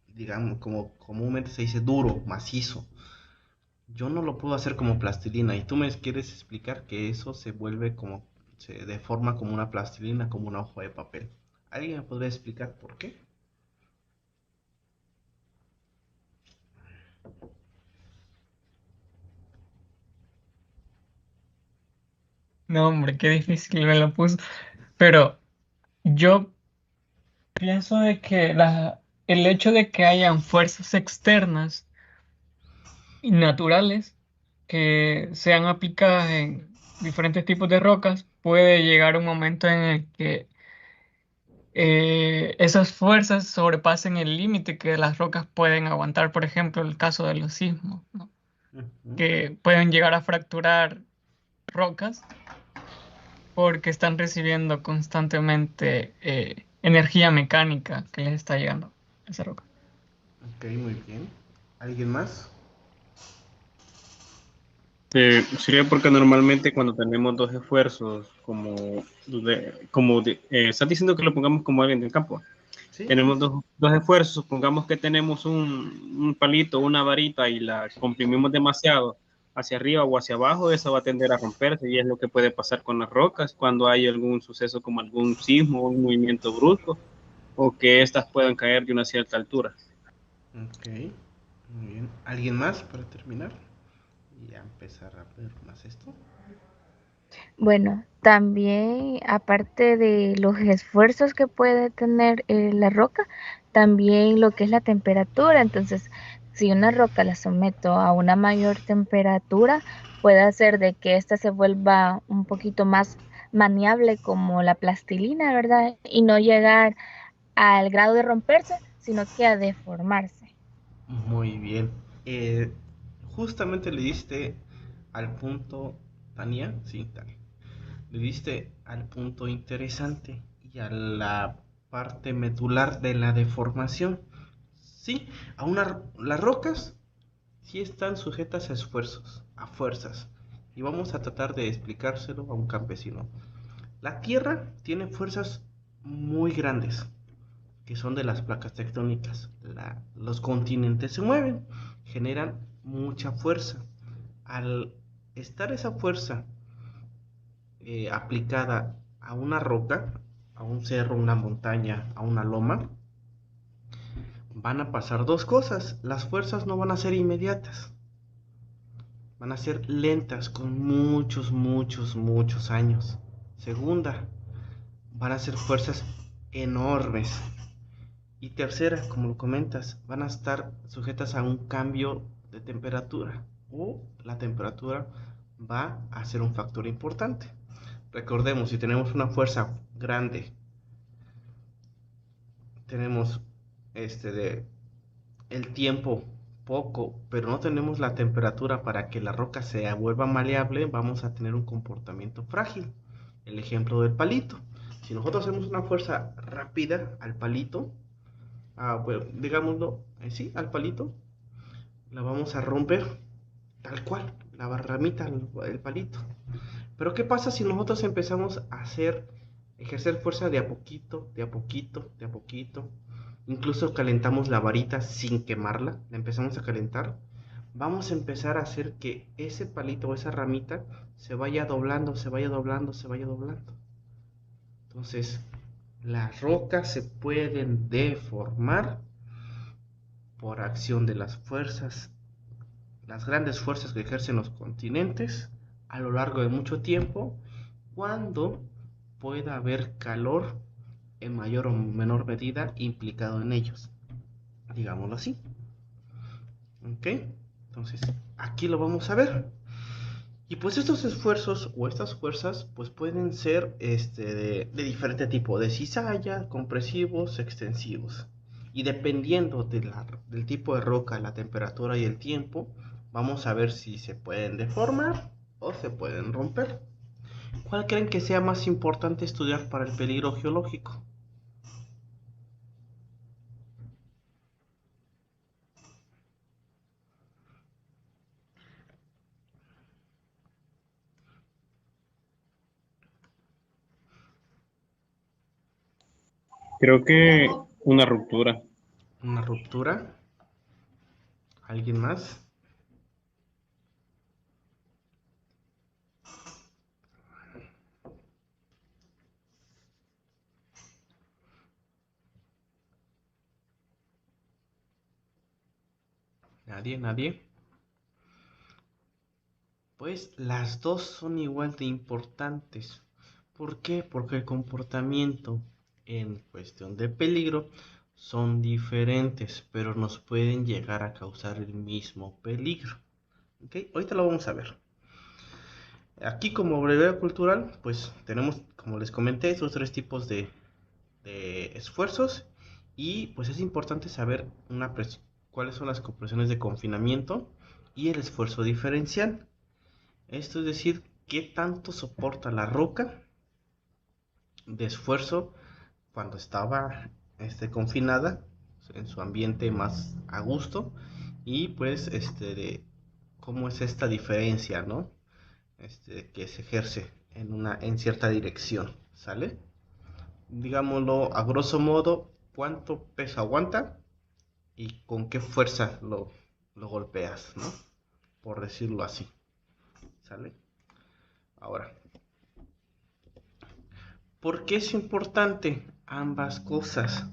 digamos, como comúnmente se dice, duro, macizo? Yo no lo puedo hacer como plastilina y tú me quieres explicar que eso se vuelve como, se deforma como una plastilina, como una hoja de papel. ¿Alguien me podría explicar por qué? No, hombre, qué difícil me lo puso. Pero yo pienso de que el hecho de que hayan fuerzas externas y naturales que sean aplicadas en diferentes tipos de rocas puede llegar un momento en el que esas fuerzas sobrepasen el límite que las rocas pueden aguantar. Por ejemplo, el caso de los sismos, ¿no? Ujú. Que pueden llegar a fracturar rocas porque están recibiendo constantemente energía mecánica que les está llegando a esa roca. Ok, muy bien. ¿Alguien más? Sería porque normalmente cuando tenemos dos esfuerzos, estás diciendo que lo pongamos como alguien del campo. Sí, sí, Tenemos sí. dos esfuerzos, supongamos que tenemos un palito, una varita y la comprimimos demasiado hacia arriba o hacia abajo, eso va a tender a romperse y es lo que puede pasar con las rocas cuando hay algún suceso como algún sismo o un movimiento brusco o que éstas puedan caer de una cierta altura. Ok, muy bien. ¿Alguien más para terminar? Y ya empezar a ver más esto. Bueno, también aparte de los esfuerzos que puede tener la roca, también lo que es la temperatura. Entonces, si una roca la someto a una mayor temperatura, puede hacer de que ésta se vuelva un poquito más maniable como la plastilina, ¿verdad? Y no llegar al grado de romperse, sino que a deformarse. Muy bien. Eh, Justamente le diste al punto, Tania, sí, Tania. Le diste al punto interesante y a la parte medular de la deformación. Sí, las rocas sí están sujetas a esfuerzos, a fuerzas. Y vamos a tratar de explicárselo a un campesino. La Tierra tiene fuerzas muy grandes, que son de las placas tectónicas. Los continentes se mueven, generan mucha fuerza. Al estar esa fuerza aplicada a una roca, a un cerro, una montaña, a una loma, van a pasar dos cosas. Las fuerzas no van a ser inmediatas, van a ser lentas con muchos, muchos, muchos años. Segunda, van a ser fuerzas enormes. Y tercera, como lo comentas, van a estar sujetas a un cambio de temperatura o la temperatura va a ser un factor importante. Recordemos, si tenemos una fuerza grande, tenemos de el tiempo poco, pero no tenemos la temperatura para que la roca se vuelva maleable, vamos a tener un comportamiento frágil. El ejemplo del palito. Si nosotros hacemos una fuerza rápida al palito, bueno, digámoslo, sí, al palito, la vamos a romper tal cual, la ramita, el palito. Pero ¿qué pasa si nosotros empezamos a ejercer fuerza de a poquito, de a poquito, de a poquito? Incluso calentamos la varita sin quemarla, la empezamos a calentar. Vamos a empezar a hacer que ese palito o esa ramita se vaya doblando, se vaya doblando, se vaya doblando. Entonces, las rocas se pueden deformar por acción de las fuerzas, las grandes fuerzas que ejercen los continentes a lo largo de mucho tiempo, cuando pueda haber calor en mayor o menor medida implicado en ellos, digámoslo así. ¿Ok? Entonces, aquí lo vamos a ver. Y pues estos esfuerzos o estas fuerzas pues pueden ser de diferente tipo, de cizalla, compresivos, extensivos. Y dependiendo del tipo de roca, la temperatura y el tiempo, vamos a ver si se pueden deformar o se pueden romper. ¿Cuál creen que sea más importante estudiar para el peligro geológico? Creo que una ruptura. ¿Una ruptura? ¿Alguien más? ¿Nadie? ¿Nadie? Pues las dos son igual de importantes. ¿Por qué? Porque el comportamiento en cuestión de peligro son diferentes, pero nos pueden llegar a causar el mismo peligro. ¿Ok? Ahorita lo vamos a ver. Aquí como brevedad cultural, pues tenemos, como les comenté, estos tres tipos de esfuerzos y pues es importante saber cuáles son las compresiones de confinamiento y el esfuerzo diferencial. Esto es decir, qué tanto soporta la roca de esfuerzo cuando estaba confinada en su ambiente más a gusto y pues de cómo es esta diferencia, ¿no? Que se ejerce en cierta dirección, ¿sale? Digámoslo a grosso modo, cuánto peso aguanta y con qué fuerza lo golpeas, ¿no? Por decirlo así, ¿sale? Ahora, ¿por qué es importante ambas cosas?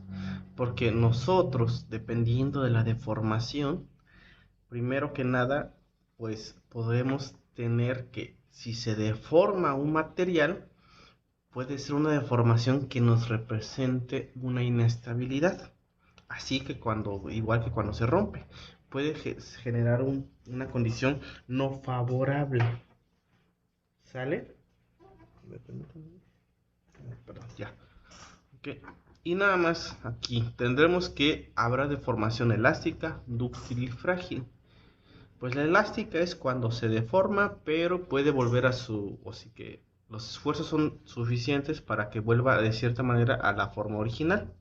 Porque nosotros, dependiendo de la deformación, primero que nada, pues podemos tener que, si se deforma un material, puede ser una deformación que nos represente una inestabilidad. Así que igual que cuando se rompe, puede generar una condición no favorable. ¿Sale? Perdón, ya. Okay. Y nada más aquí tendremos que habrá deformación elástica, dúctil y frágil. Pues la elástica es cuando se deforma, pero puede volver así que los esfuerzos son suficientes para que vuelva de cierta manera a la forma original.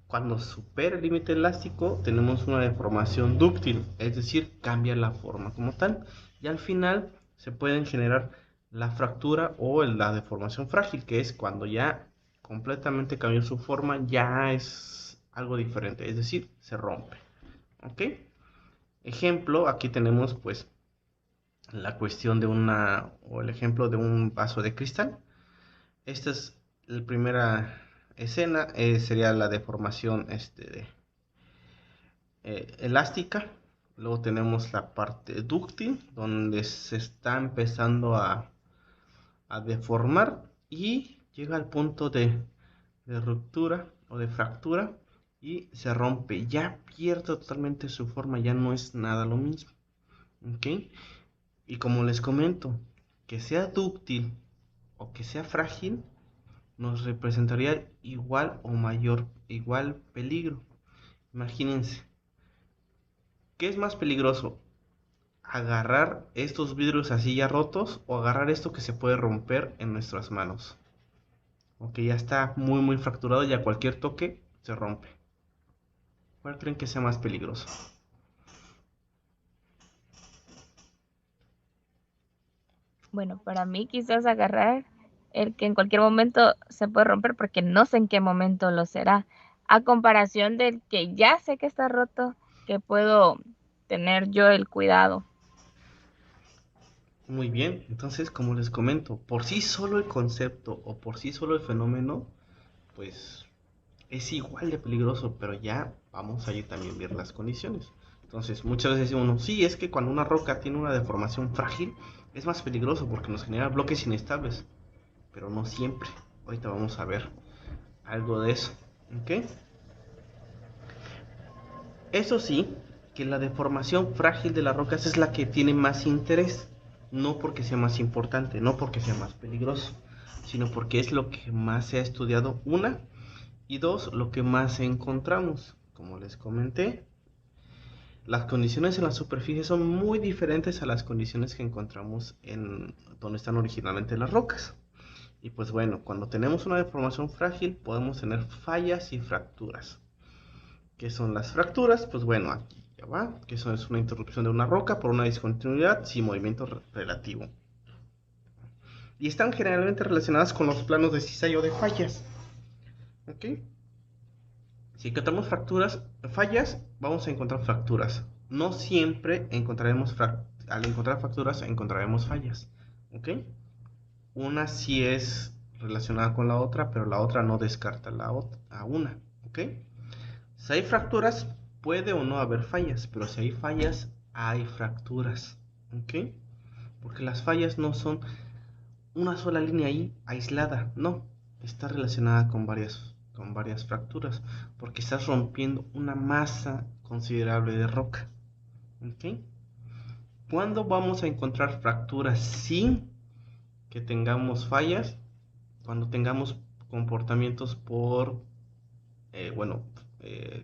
Cuando supera el límite elástico, tenemos una deformación dúctil, es decir, cambia la forma como tal. Y al final se pueden generar la fractura o la deformación frágil, que es cuando ya completamente cambió su forma, ya es algo diferente, es decir, se rompe. ¿Ok? Ejemplo, aquí tenemos pues la cuestión o el ejemplo de un vaso de cristal. Esta es la primera escena, sería la deformación elástica. Luego tenemos la parte dúctil, donde se está empezando a deformar y llega al punto de ruptura o de fractura y se rompe, ya pierde totalmente su forma, ya no es nada lo mismo. ¿Ok? Y como les comento, que sea dúctil o que sea frágil, nos representaría igual peligro. Imagínense ¿Qué es más peligroso? ¿Agarrar estos vidrios así ya rotos o agarrar esto que se puede romper en nuestras manos? O que ya está muy fracturado y a cualquier toque se rompe. ¿Cuál creen que sea más peligroso? Bueno, para mí quizás agarrar el que en cualquier momento se puede romper porque no sé en qué momento lo será. A comparación del que ya sé que está roto, que puedo tener yo el cuidado. Muy bien, entonces como les comento, por sí solo el concepto o por sí solo el fenómeno, pues es igual de peligroso, pero ya vamos a ir también ver las condiciones. Entonces muchas veces decimos, no, sí, es que cuando una roca tiene una deformación frágil, es más peligroso porque nos genera bloques inestables, pero no siempre. Ahorita vamos a ver algo de eso, ¿ok? Eso sí, que la deformación frágil de las rocas es la que tiene más interés, no porque sea más importante, no porque sea más peligroso, sino porque es lo que más se ha estudiado, una, y dos, lo que más encontramos. Como les comenté, las condiciones en la superficie son muy diferentes a las condiciones que encontramos en donde están originalmente las rocas. Y pues bueno, cuando tenemos una deformación frágil podemos tener fallas y fracturas. ¿Qué son las fracturas? Pues bueno, aquí ya va, que eso es una interrupción de una roca por una discontinuidad sin movimiento relativo. Y están generalmente relacionadas con los planos de cizaño de fallas. ¿Ok? Si encontramos fallas, vamos a encontrar fracturas. No siempre encontraremos al encontrar fracturas encontraremos fallas. ¿Ok? Una sí es relacionada con la otra, pero la otra no descarta a una. ¿Ok? Si hay fracturas, puede o no haber fallas, pero si hay fallas, hay fracturas. ¿Ok? Porque las fallas no son una sola línea ahí aislada, no. Está relacionada con varias fracturas, porque estás rompiendo una masa considerable de roca. ¿Ok? ¿Cuándo vamos a encontrar fracturas sin que tengamos fallas? Cuando tengamos comportamientos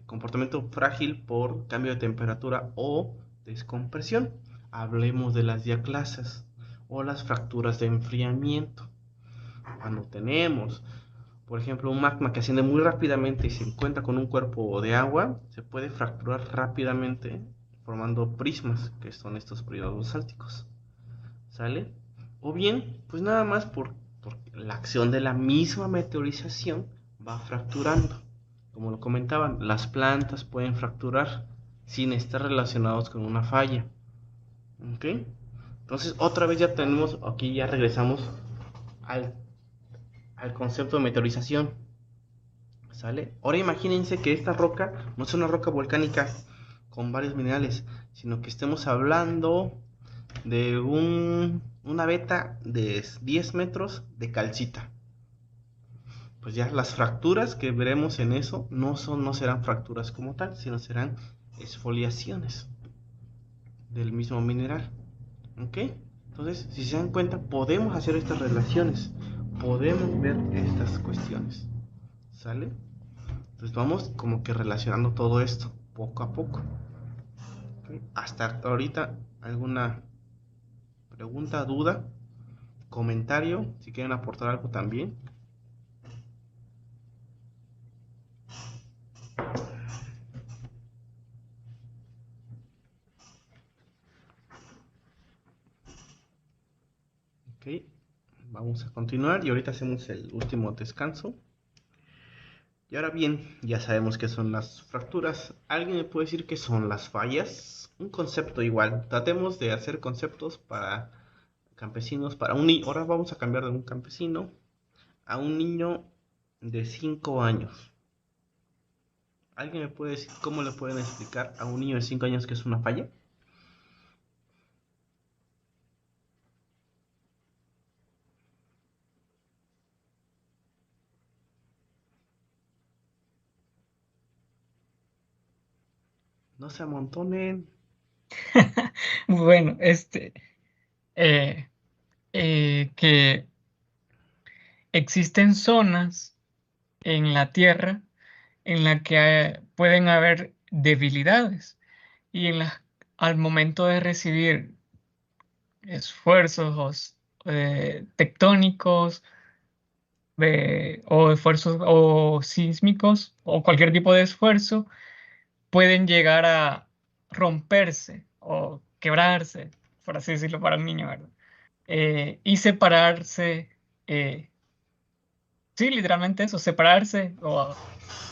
comportamiento frágil por cambio de temperatura o descompresión. Hablemos de las diaclasas o las fracturas de enfriamiento. Cuando tenemos, por ejemplo, un magma que asciende muy rápidamente y se encuentra con un cuerpo de agua, se puede fracturar rápidamente formando prismas, que son estos periodos basálticos. ¿Sale? O bien, pues nada más por la acción de la misma meteorización va fracturando. Como lo comentaban, las plantas pueden fracturar sin estar relacionados con una falla. ¿Ok? Entonces, otra vez ya tenemos, aquí ya regresamos al concepto de meteorización. ¿Sale? Ahora imagínense que esta roca no es una roca volcánica con varios minerales, sino que estemos hablando de una veta de 10 metros de calcita. Pues ya las fracturas que veremos en eso no serán fracturas como tal, sino serán exfoliaciones del mismo mineral. ¿Ok? Entonces, si se dan cuenta, podemos hacer estas relaciones, podemos ver estas cuestiones. ¿Sale? Entonces vamos como que relacionando todo esto poco a poco. ¿Okay? Hasta ahorita, ¿alguna pregunta, duda, comentario? Si quieren aportar algo también. Ok, vamos a continuar y ahorita hacemos el último descanso. Y ahora bien, ya sabemos qué son las fracturas. ¿Alguien me puede decir qué son las fallas? Un concepto igual. Tratemos de hacer conceptos para campesinos, para un niño. Ahora vamos a cambiar de un campesino a un niño de 5 años. ¿Alguien me puede decir cómo le pueden explicar a un niño de 5 años qué es una falla? No se amontonen. Bueno, que existen zonas en la Tierra en las que pueden haber debilidades y en las al momento de recibir esfuerzos tectónicos o esfuerzos o sísmicos o cualquier tipo de esfuerzo, pueden llegar a romperse o quebrarse, por así decirlo, para un niño, ¿verdad? Y separarse, eh, sí, literalmente eso, separarse o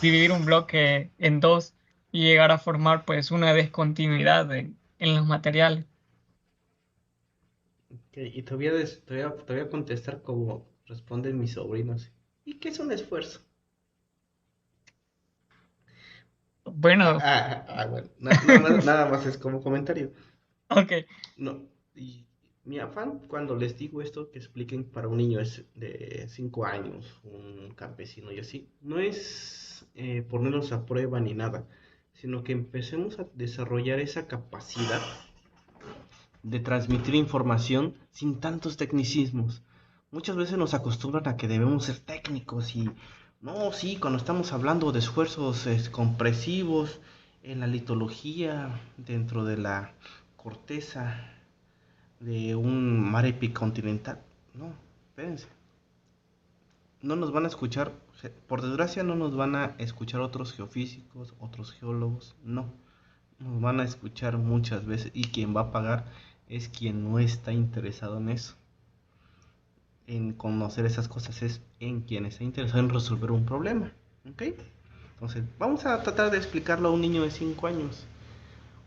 dividir un bloque en dos y llegar a formar pues una descontinuidad en los materiales. Ok, y te voy a contestar como responden mis sobrinos. ¿Y qué es un esfuerzo? Bueno, Bueno, nada más es como comentario. ok. No, y mi afán cuando les digo esto, que expliquen para un niño de 5 años, un campesino y así, no es ponerlos a prueba ni nada, sino que empecemos a desarrollar esa capacidad de transmitir información sin tantos tecnicismos. Muchas veces nos acostumbran a que debemos ser técnicos y no, sí, cuando estamos hablando de esfuerzos compresivos en la litología, dentro de la corteza de un mar epicontinental, no, espérense, no nos van a escuchar, por desgracia no nos van a escuchar otros geofísicos, otros geólogos, no, nos van a escuchar muchas veces y quien va a pagar es quien no está interesado en eso, en conocer esas cosas, es en quien está interesado en resolver un problema, ¿ok? Entonces, vamos a tratar de explicarlo a un niño de 5 años.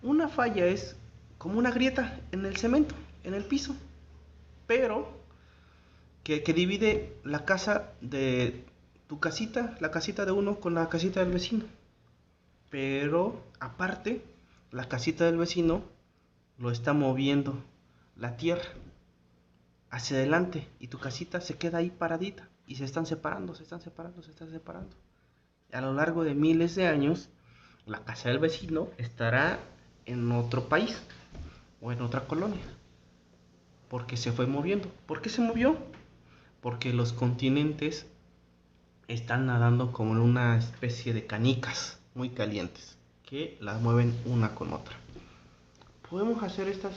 Una falla es como una grieta en el cemento, en el piso, pero que divide la casa de tu casita, la casita de uno con la casita del vecino. Pero aparte, la casita del vecino lo está moviendo la tierra hacia adelante y tu casita se queda ahí paradita y se están separando, se están separando, se están separando. Y a lo largo de miles de años, la casa del vecino estará en otro país o en otra colonia porque se fue moviendo. ¿Por qué se movió? Porque los continentes están nadando como en una especie de canicas muy calientes que las mueven una con otra. Podemos hacer estas,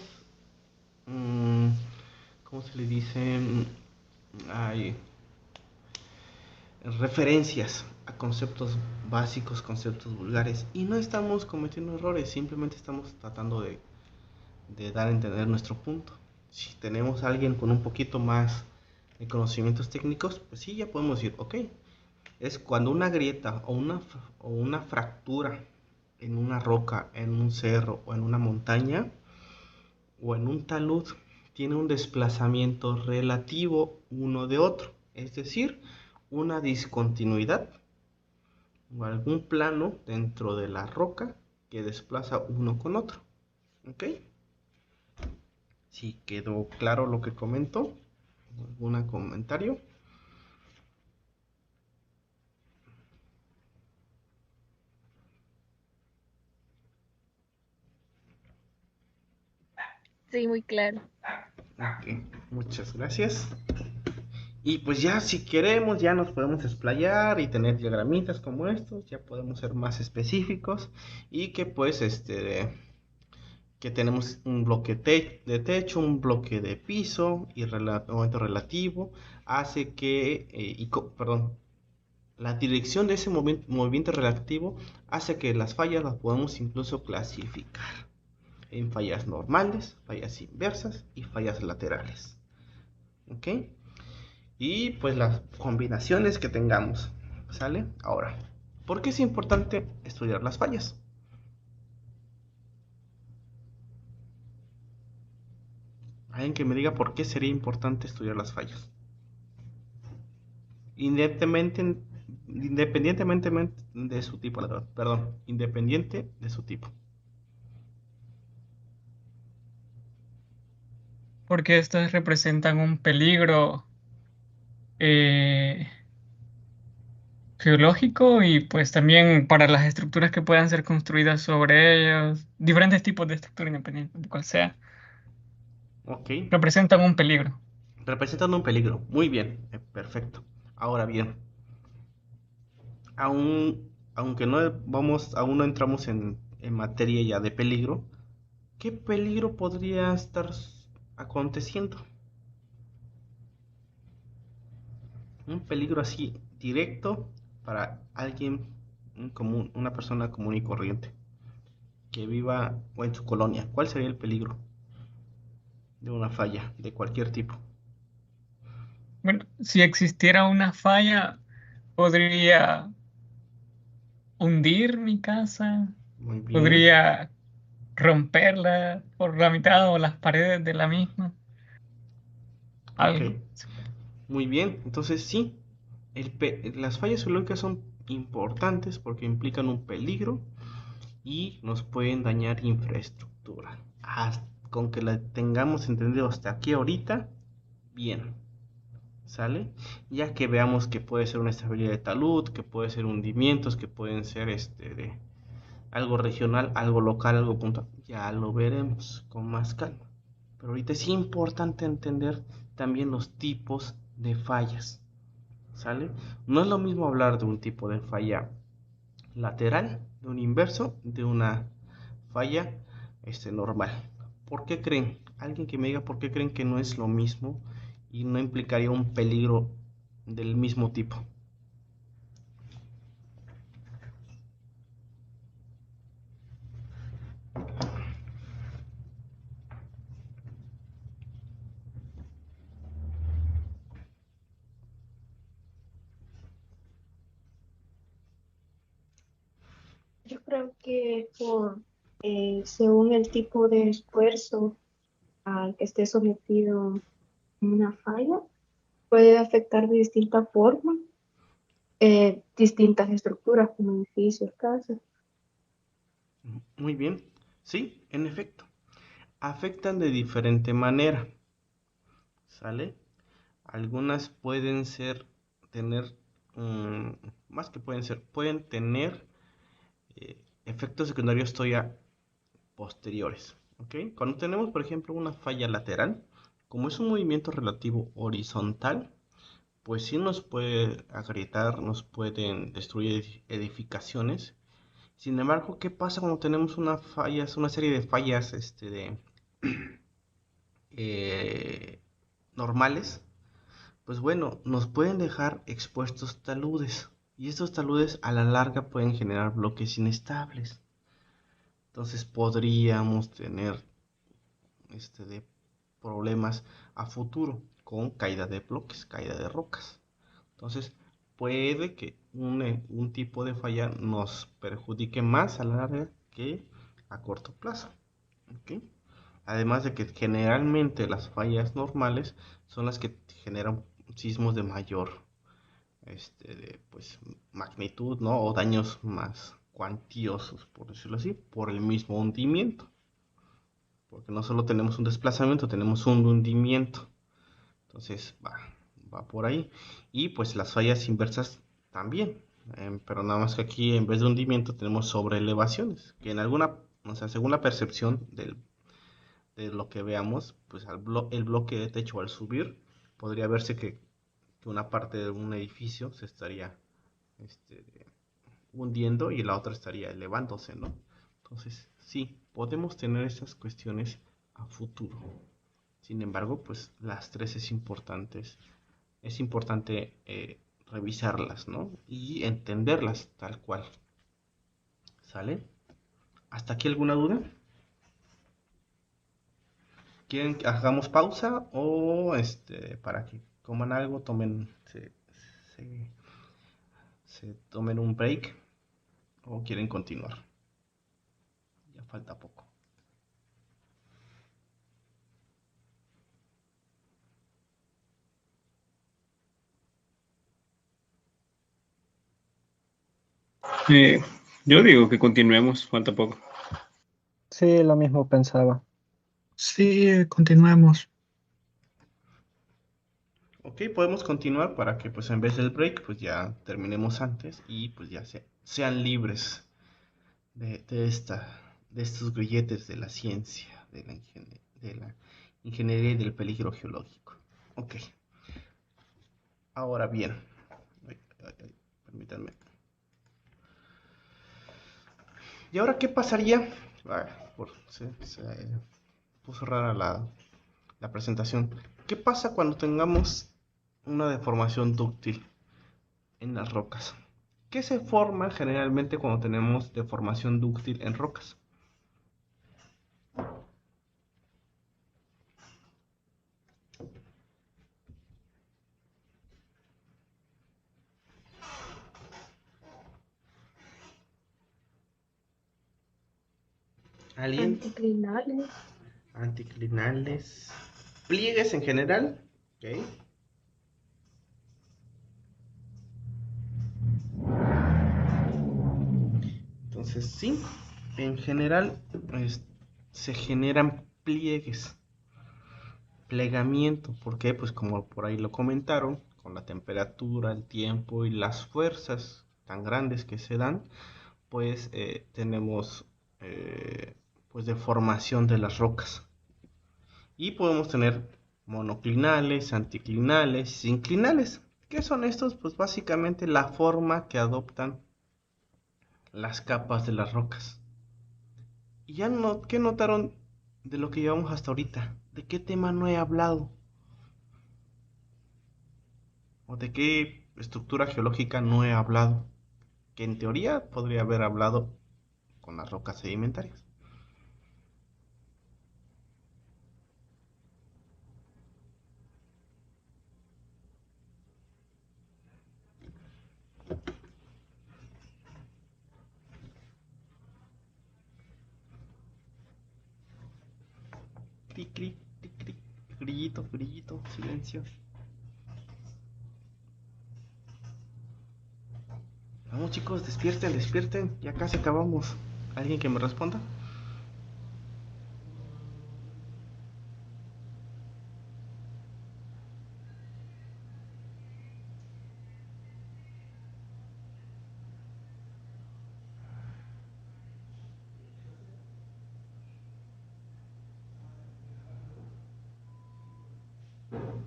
¿cómo se le dicen? Hay referencias a conceptos básicos, conceptos vulgares, y no estamos cometiendo errores, simplemente estamos tratando de dar a entender nuestro punto. Si tenemos a alguien con un poquito más de conocimientos técnicos, pues sí, ya podemos decir, ok, es cuando una grieta o una fractura en una roca, en un cerro o en una montaña o en un talud tiene un desplazamiento relativo uno de otro, es decir, una discontinuidad o algún plano dentro de la roca que desplaza uno con otro. ¿Ok? Si quedó claro lo que comento, ¿algún comentario? Sí, muy claro. Ok, muchas gracias. Y pues ya si queremos ya nos podemos explayar y tener diagramitas como estos, ya podemos ser más específicos y que pues que tenemos un bloque de techo, un bloque de piso y momento relativo hace que, perdón, la dirección de ese movimiento relativo hace que las fallas las podemos incluso clasificar en fallas normales, fallas inversas y fallas laterales. ¿Ok? Y pues las combinaciones que tengamos. ¿Sale? Ahora, ¿por qué es importante estudiar las fallas? Alguien que me diga por qué sería importante estudiar las fallas. Independientemente de su tipo, perdón, independiente de su tipo. Porque estos representan un peligro eh, geológico y pues también para las estructuras que puedan ser construidas sobre ellos, diferentes tipos de estructura independiente de cual sea, Ok, representan un peligro. representan un peligro. Muy bien, perfecto. Ahora bien, aunque aún no entramos en materia ya de peligro, ¿qué peligro podría estar aconteciendo? Un peligro así directo para alguien común, una persona común y corriente que viva o en su colonia. ¿Cuál sería el peligro de una falla de cualquier tipo? Bueno, si existiera una falla, podría hundir mi casa, Muy bien. podría romperla por la mitad o las paredes de la misma. Ok, Algo. muy bien. Entonces sí, las fallas geológicas son importantes porque implican un peligro y nos pueden dañar infraestructura. Con que la tengamos entendido hasta aquí ahorita, bien, ¿sale? Ya que veamos que puede ser una estabilidad de talud, que puede ser hundimientos, que pueden ser de algo regional, algo local, algo puntual, ya lo veremos con más calma. Pero ahorita es importante entender también los tipos de fallas, ¿sale? No es lo mismo hablar de un tipo de falla lateral, de un inverso, de una falla normal. ¿Por qué creen? Alguien que me diga por qué creen que no es lo mismo y no implicaría un peligro del mismo tipo. Yo creo que según el tipo de esfuerzo al que esté sometido una falla, puede afectar de distinta forma distintas estructuras como edificios, casas. Muy bien, sí, en efecto, afectan de diferente manera, ¿sale? Algunas pueden tener, más que pueden tener efectos secundarios todavía posteriores, ¿ok? Cuando tenemos, por ejemplo, una falla lateral, como es un movimiento relativo horizontal, pues sí nos puede agrietar, nos pueden destruir edificaciones. Sin embargo, ¿qué pasa cuando tenemos una serie de fallas eh, normales? Pues bueno, nos pueden dejar expuestos taludes y estos taludes a la larga pueden generar bloques inestables. Entonces podríamos tener de problemas a futuro con caída de bloques, caída de rocas. Entonces puede que un tipo de falla nos perjudique más a la larga que a corto plazo. ¿Ok? Además de que generalmente las fallas normales son las que generan sismos de mayor pues, magnitud, ¿no? O daños más cuantiosos, por decirlo así, por el mismo hundimiento. Porque no solo tenemos un desplazamiento, tenemos un hundimiento. Entonces va por ahí. Y pues las fallas inversas también. Pero nada más que aquí en vez de hundimiento tenemos sobreelevaciones. Que en alguna, o sea, según la percepción de lo que veamos, pues el bloque de techo al subir, podría verse que una parte de un edificio se estaría este, hundiendo y la otra estaría elevándose, ¿no? Entonces, sí, podemos tener esas cuestiones a futuro. Sin embargo, pues las tres es importante revisarlas, ¿no? Y entenderlas tal cual. ¿Sale? ¿Hasta aquí alguna duda? ¿Quieren que hagamos pausa o para que coman algo, se, se tomen un break o quieren continuar? Ya falta poco. Yo digo que continuemos, falta poco. Sí, lo mismo pensaba. Sí, continuemos. Ok, podemos continuar para que pues en vez del break pues ya terminemos antes y pues ya sean libres de estos grilletes de la ciencia, de la ingeniería y del peligro geológico. Ok, ahora bien, permítanme. ¿Y ahora qué pasaría Ay, se puso rara la presentación. ¿Qué pasa cuando tengamos una deformación dúctil en las rocas? ¿Qué se forma generalmente cuando tenemos deformación dúctil en rocas? ¿Alguien? Anticlinales. Anticlinales. Pliegues en general. Ok. Entonces, sí, en general se generan pliegues, plegamiento. ¿Por qué? Pues como por ahí lo comentaron, con la temperatura, el tiempo y las fuerzas tan grandes que se dan, pues tenemos pues deformación de las rocas. Y podemos tener monoclinales, anticlinales, sinclinales. ¿Qué son estos? Pues básicamente la forma que adoptan las capas de las rocas. Y ya no, ¿qué notaron de lo que llevamos hasta ahorita? ¿De qué tema no he hablado? ¿O de qué estructura geológica no he hablado? Que en teoría podría haber hablado con las rocas sedimentarias. Cric, cric, cric, cric. Grillito, grillito, silencio. Vamos chicos, despierten, despierten. Ya casi acabamos. ¿Alguien que me responda?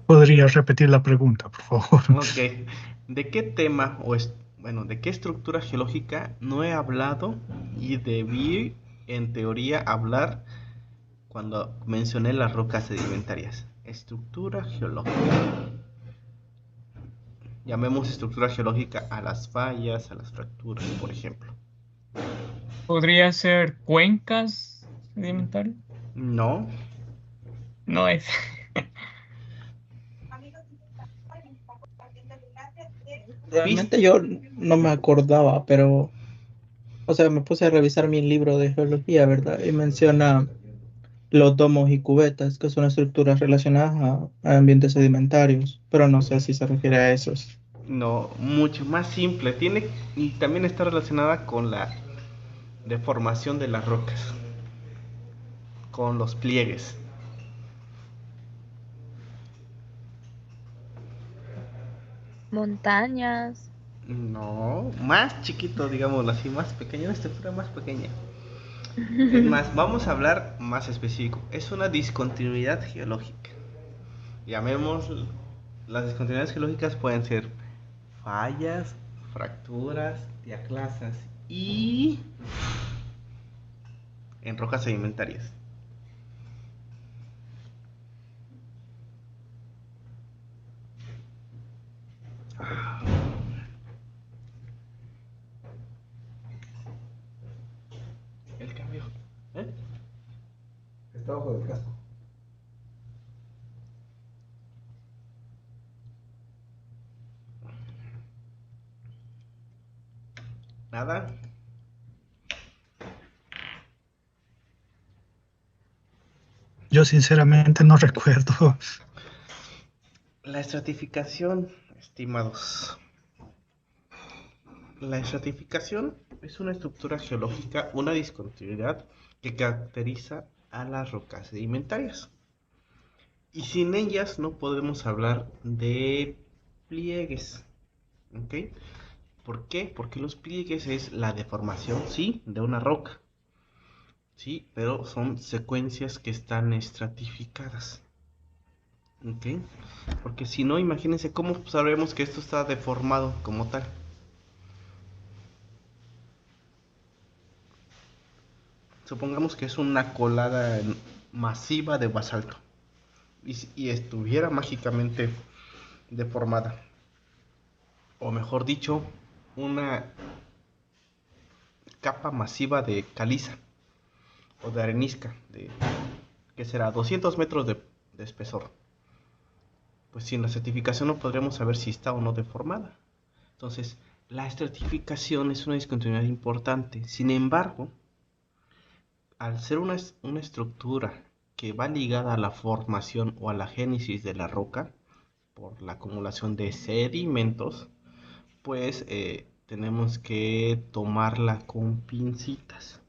¿Podrías repetir la pregunta, por favor? Ok. ¿De qué tema bueno, de qué estructura geológica no he hablado y debí en teoría hablar cuando mencioné las rocas sedimentarias? Estructura geológica. Llamemos estructura geológica a las fallas, a las fracturas, por ejemplo. ¿Podría ser cuencas sedimentarias? No. No es. Realmente yo no me acordaba, pero, o sea, me puse a revisar mi libro de geología, ¿verdad? Y menciona los domos y cubetas, que son estructuras relacionadas a ambientes sedimentarios, pero no sé si se refiere a esos. No, mucho más simple. Y también está relacionada con la deformación de las rocas, con los pliegues. Montañas. No, más chiquito, digámoslo así, más pequeño, una estructura más pequeña. Es más, vamos a hablar más específico. Es una discontinuidad geológica. Llamemos, las discontinuidades geológicas pueden ser fallas, fracturas, diaclasas y en rocas sedimentarias. El cambio. ¿Eh? Está bajo del casco. Nada. Yo sinceramente no recuerdo. La estratificación, estimados. La estratificación es una estructura geológica, una discontinuidad que caracteriza a las rocas sedimentarias. Y sin ellas no podemos hablar de pliegues. ¿Ok? ¿Por qué? Porque los pliegues es la deformación, sí, de una roca. Sí, pero son secuencias que están estratificadas. ¿Ok? Porque si no, imagínense cómo sabremos que esto está deformado como tal. supongamos que es una colada masiva de basalto y estuviera mágicamente deformada, o mejor dicho, una capa masiva de caliza o de arenisca, que será 200 metros de espesor. Pues sin la certificación no podremos saber si está o no deformada. Entonces, la estratificación es una discontinuidad importante. Sin embargo, al ser una estructura que va ligada a la formación o a la génesis de la roca, por la acumulación de sedimentos, pues tenemos que tomarla con pincitas.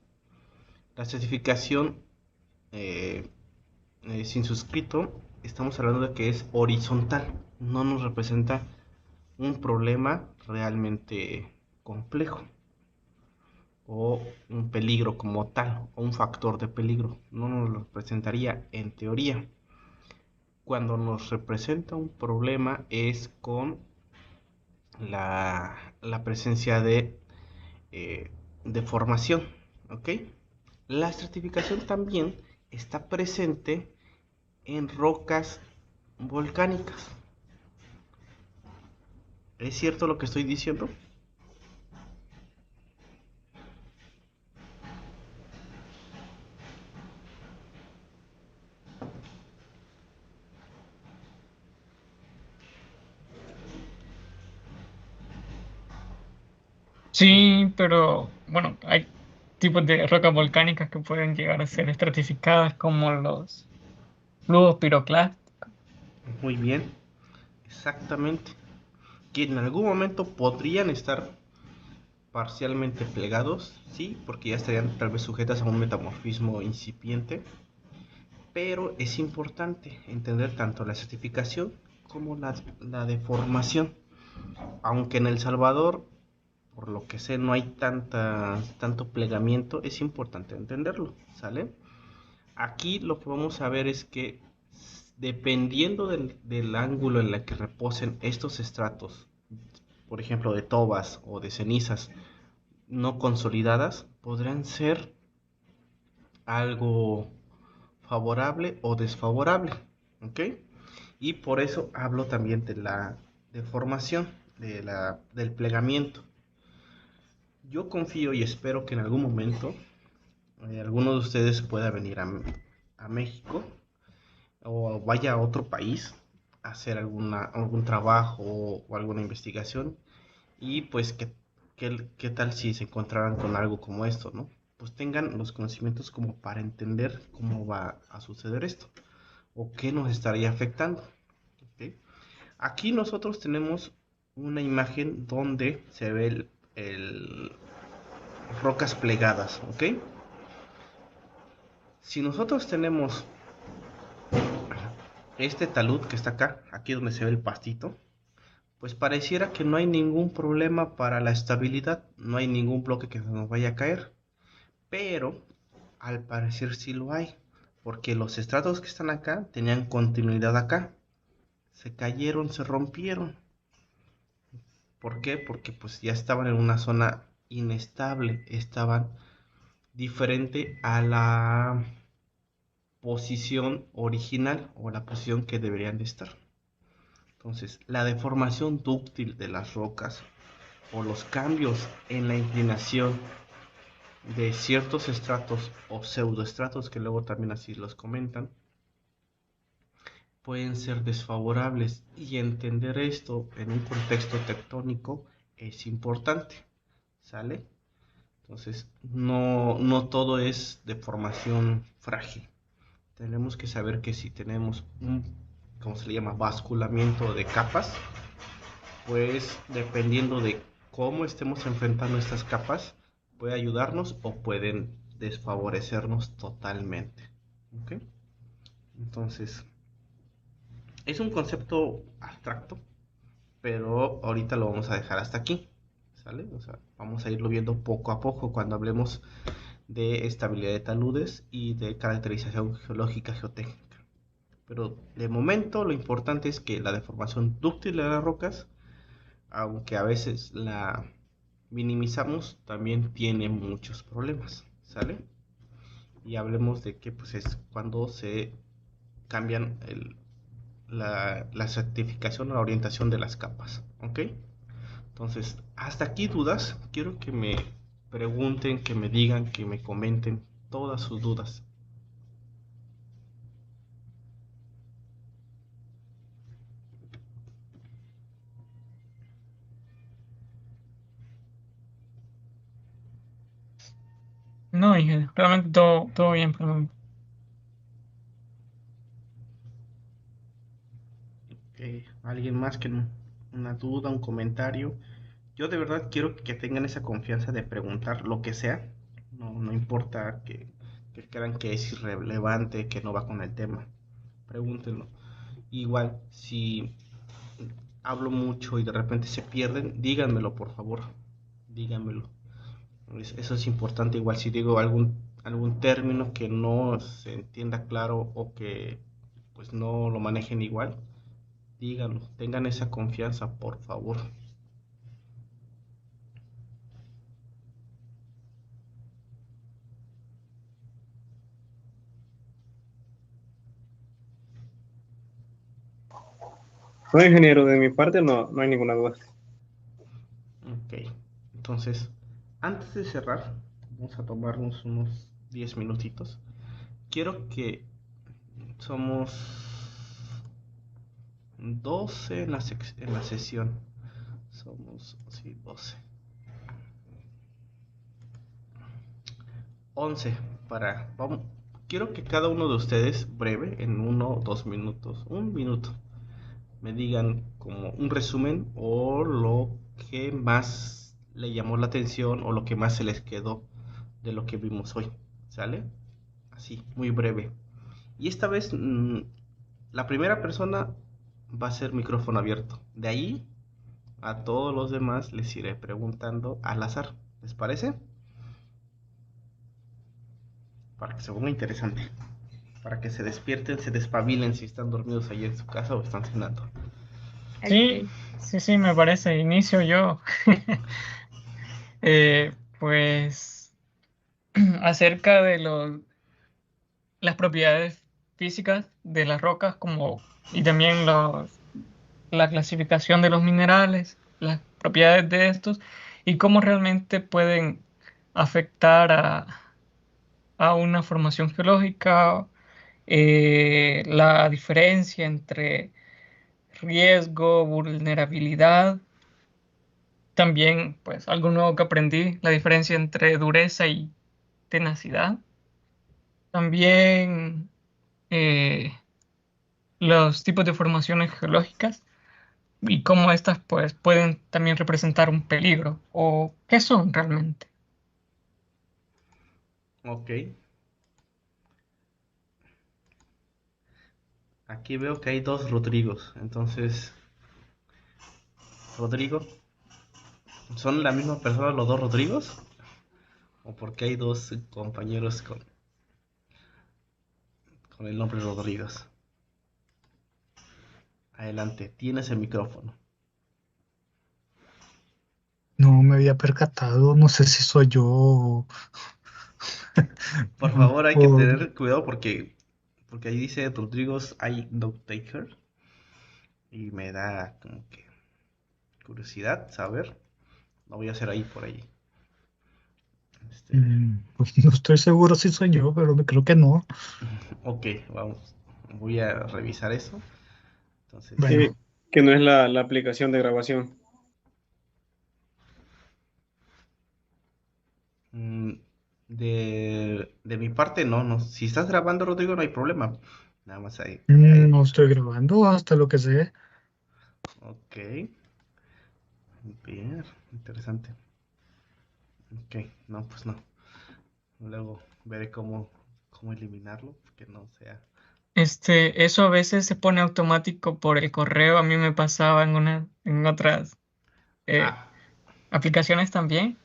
La estratificación sin suscrito, estamos hablando de que es horizontal, no nos representa un problema realmente complejo o un peligro como tal, o un factor de peligro, no nos lo representaría en teoría. Cuando nos representa un problema es con la presencia de deformación, ¿ok? La estratificación también está presente en rocas volcánicas. ¿Es cierto lo que estoy diciendo? Sí, pero bueno, hay tipos de rocas volcánicas que pueden llegar a ser estratificadas como los fluos piroclásticos. Muy bien, exactamente. Que en algún momento podrían estar parcialmente plegados, sí, porque ya estarían tal vez sujetas a un metamorfismo incipiente, pero es importante entender tanto la certificación como la deformación. Aunque en El Salvador, por lo que sé, no hay tanto plegamiento, es importante entenderlo, ¿sale? Aquí lo que vamos a ver es que dependiendo del ángulo en el que reposen estos estratos, por ejemplo de tobas o de cenizas no consolidadas, podrán ser algo favorable o desfavorable, ¿ok? Y por eso hablo también de la deformación, del plegamiento. Yo confío y espero que en algún momento alguno de ustedes pueda venir a México o vaya a otro país a hacer algún trabajo o alguna investigación y pues qué tal si se encontraran con algo como esto, ¿no? Pues tengan los conocimientos como para entender cómo va a suceder esto o qué nos estaría afectando. ¿Okay? Aquí nosotros tenemos una imagen donde se ve rocas plegadas, ¿ok? Si nosotros tenemos este talud que está acá, aquí donde se ve el pastito, pues pareciera que no hay ningún problema para la estabilidad, no hay ningún bloque que nos vaya a caer, pero al parecer sí lo hay, porque los estratos que están acá tenían continuidad acá, se cayeron, se rompieron. ¿Por qué? Porque pues ya estaban en una zona inestable, estaban diferente a la posición original o la posición que deberían de estar. Entonces, la deformación dúctil de las rocas o los cambios en la inclinación de ciertos estratos o pseudoestratos, que luego también así los comentan, pueden ser desfavorables, y entender esto en un contexto tectónico es importante, ¿sale? Entonces, no todo es deformación frágil. Tenemos que saber que si tenemos ¿cómo se le llama? Basculamiento de capas, pues dependiendo de cómo estemos enfrentando estas capas, puede ayudarnos o pueden desfavorecernos totalmente. ¿Ok? Entonces, es un concepto abstracto, pero ahorita lo vamos a dejar hasta aquí, ¿sale? O sea, vamos a irlo viendo poco a poco cuando hablemos de estabilidad de taludes y de caracterización geológica geotécnica. Pero de momento lo importante es que la deformación dúctil de las rocas, aunque a veces la minimizamos, también tiene muchos problemas, ¿sale? y hablemos de que pues es cuando se cambian la certificación o la orientación de las capas, ¿ok? Entonces, hasta aquí dudas, quiero que me pregunten, que me digan, que me comenten todas sus dudas. No, ingeniero, realmente todo bien por el momento. ¿Alguien más que una duda, un comentario? Yo de verdad quiero que tengan esa confianza de preguntar lo que sea. No importa que crean que es irrelevante, que no va con el tema. Pregúntenlo. Igual, si hablo mucho y de repente se pierden, díganmelo, por favor. Díganmelo. Eso es importante. Igual si digo algún término que no se entienda claro o que pues no lo manejen igual, díganlo. Tengan esa confianza, por favor. No, ingeniero, de mi parte no hay ninguna duda. Ok, entonces, antes de cerrar, vamos a tomarnos unos 10 minutitos. Quiero que somos 12 en la sesión. Somos, sí, 12. 11 quiero que cada uno de ustedes, breve, en 1 o 2 minutos, 1 minuto, me digan como un resumen o lo que más le llamó la atención o lo que más se les quedó de lo que vimos hoy, ¿sale? Así, muy breve. Y esta vez la primera persona va a ser micrófono abierto. De ahí a todos los demás les iré preguntando al azar. ¿Les parece? Para que se ponga interesante. Para que se despierten, se despabilen si están dormidos ahí en su casa o están cenando. Sí, sí, me parece. Inicio yo. Pues acerca de las propiedades físicas de las rocas y también la clasificación de los minerales, las propiedades de estos y cómo realmente pueden afectar a una formación geológica, la diferencia entre riesgo, vulnerabilidad. También, pues, algo nuevo que aprendí, la diferencia entre dureza y tenacidad. También eh, los tipos de formaciones geológicas y cómo estas, pues, pueden también representar un peligro o qué son realmente. Ok. Aquí veo que hay dos Rodrigos. Entonces, Rodrigo, ¿son la misma persona los dos Rodrigos? ¿O porque hay dos compañeros con el nombre Rodrigos? Adelante, tienes el micrófono. No me había percatado, no sé si soy yo Por favor, hay que o- tener cuidado porque ahí dice Rodrigos I Note Taker y me da como que curiosidad saber. Lo voy a hacer ahí por ahí. pues no estoy seguro si soy yo, pero creo que no. Ok, vamos. Voy a revisar eso. Entonces, Bueno, Que no es la aplicación de grabación. mm, de mi parte, no. Si estás grabando, Rodrigo, no hay problema. Nada más ahí. no estoy grabando hasta lo que sé. Ok. Bien, interesante. Ok, no, pues no. Luego veré cómo eliminarlo, que no sea. Eso a veces se pone automático por el correo. A mí me pasaba en otras eh, Ah, aplicaciones también,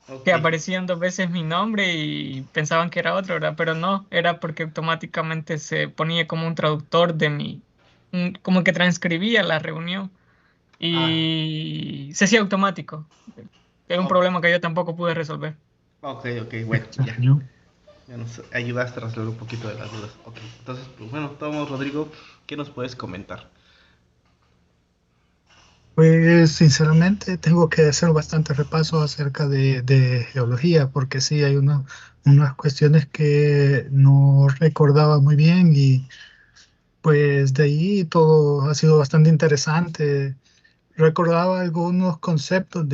ok. que aparecían 2 veces mi nombre y pensaban que era otro, ¿verdad? Pero no, era porque automáticamente se ponía como un traductor como que transcribía la reunión Ah, y se hacía automático. Es un ok, problema que yo tampoco pude resolver. ok, bueno, ya. Extraño. Ya nos ayudaste a resolver un poquito de las dudas. Ok, entonces, pues bueno, vamos, Rodrigo, ¿qué nos puedes comentar? Pues sinceramente tengo que hacer bastante repaso acerca de geología, porque sí hay unas cuestiones que no recordaba muy bien y pues de ahí todo ha sido bastante interesante. Recordaba algunos conceptos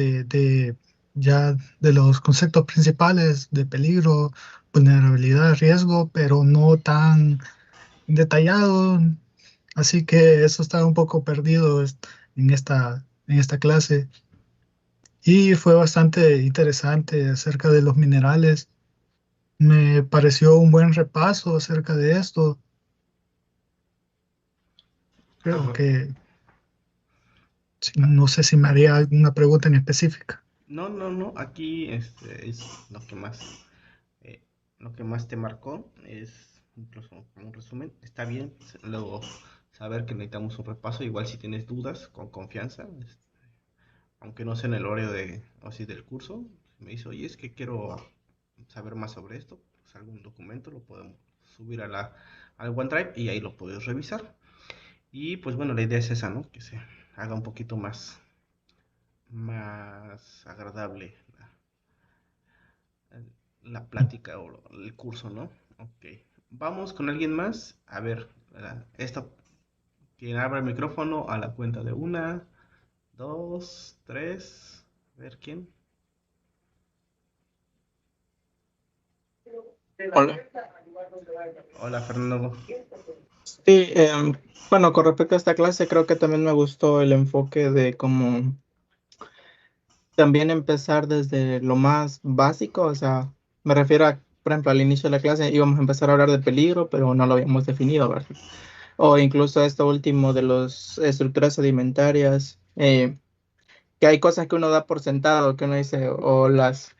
ya de los conceptos principales de peligro, vulnerabilidad, riesgo, pero no tan detallado. Así que eso estaba un poco perdido en esta clase. Y fue bastante interesante acerca de los minerales. Me pareció un buen repaso acerca de esto. Ah, Creo bueno. que no sé si me haría alguna pregunta en específica. No, aquí es eh, lo que más te marcó, es incluso como un resumen. Está bien, luego saber que necesitamos un repaso, igual si tienes dudas, con confianza, aunque no sea en el horario o así del curso, me dice, oye, es que quiero saber más sobre esto, pues algún documento lo podemos subir al OneDrive y ahí lo puedes revisar. Y pues bueno, la idea es esa, ¿no? Que se haga un poquito más agradable la plática o el curso, ¿no? Ok. Vamos con alguien más. A ver, quien abra el micrófono a la cuenta de una, dos, tres. A ver quién. Hola. Hola, Fernando. Sí, bueno, con respecto a esta clase, creo que también me gustó el enfoque de cómo también empezar desde lo más básico, o sea, me refiero a, por ejemplo, al inicio de la clase íbamos a empezar a hablar de peligro, pero no lo habíamos definido, ¿verdad? O incluso esto último de las estructuras sedimentarias, que hay cosas que uno da por sentado, que uno dice, o las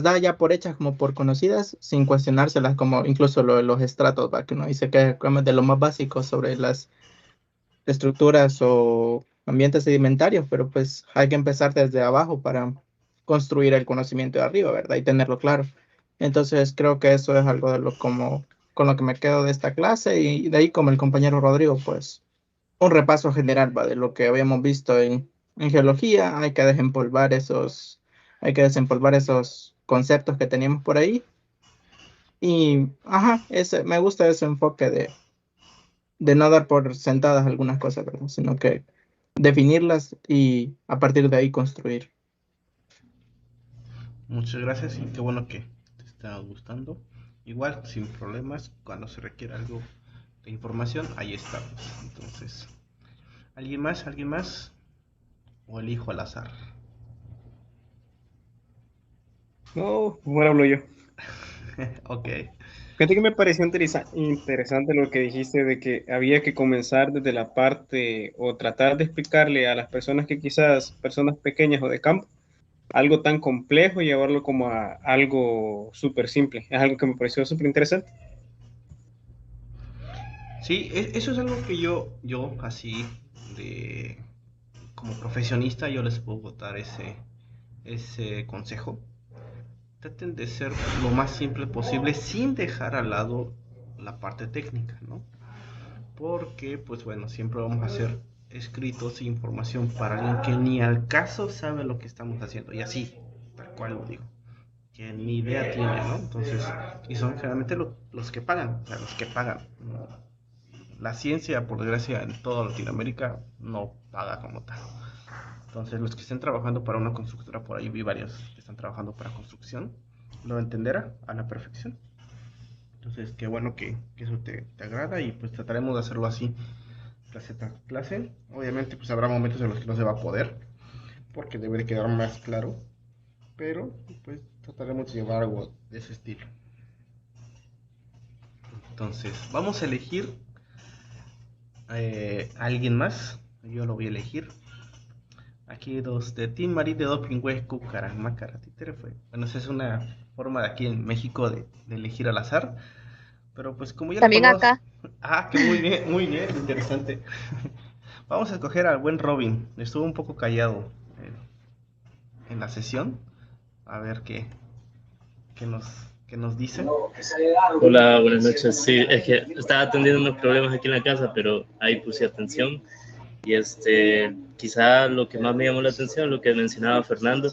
da ya por hechas como por conocidas, sin cuestionárselas, como incluso lo de los estratos, ¿va? Que uno dice que es de lo más básico sobre las estructuras o ambientes sedimentarios, pero pues hay que empezar desde abajo para construir el conocimiento de arriba, ¿verdad? Y tenerlo claro. Entonces creo que eso es algo de lo como con lo que me quedo de esta clase y de ahí como el compañero Rodrigo, pues un repaso general, ¿va? De lo que habíamos visto en geología, hay que desempolvar esos conceptos que teníamos por ahí. Y, ajá, me gusta ese enfoque de no dar por sentadas algunas cosas, ¿verdad? Sino que definirlas y a partir de ahí construir. Muchas gracias y qué bueno que te está gustando. Igual, sin problemas, cuando se requiera algo de información, ahí estamos. Entonces, ¿alguien más? ¿Alguien más? ¿O elijo al azar? No, bueno, hablo yo. Ok. Fíjate que me pareció interesante lo que dijiste de que había que comenzar desde la parte o tratar de explicarle a las personas que quizás, personas pequeñas o de campo, algo tan complejo y llevarlo como a algo súper simple. Es algo que me pareció súper interesante. Sí, eso es algo que yo así, como profesionista, yo les puedo dar ese consejo. Traten de ser lo más simple posible sin dejar al lado la parte técnica, ¿no? Porque, pues bueno, siempre vamos a hacer escritos e información para alguien que ni al caso sabe lo que estamos haciendo. Y así, tal cual lo digo. Que ni idea tiene, ¿no? Entonces, y son generalmente los que pagan, o sea, los que pagan. ¿No? La ciencia, por desgracia, en toda Latinoamérica no paga como tal. Entonces, los que estén trabajando para una constructora, por ahí vi varios que están trabajando para construcción, lo entenderá a la perfección. Entonces, qué bueno que eso te agrada y pues trataremos de hacerlo así, clase tras clase. Obviamente, pues habrá momentos en los que no se va a poder, porque debe de quedar más claro, pero pues trataremos de llevar algo de ese estilo. Entonces, vamos a elegir a alguien más. Yo lo voy a elegir. Aquí dos de Team Marí de Dopingüe, Cúcara, Mácara, Títere fue. Bueno, esa es una forma de aquí en México de elegir al azar. Pero pues como ya lo También conozco. acá. Ah, que muy bien, interesante. Vamos a escoger al buen Robin. Estuvo un poco callado en la sesión. A ver qué ¿Qué nos dice? Hola, buenas noches. Sí, es que estaba atendiendo unos problemas aquí en la casa, pero ahí puse atención. Y quizá lo que más me llamó la atención, lo que mencionaba Fernando,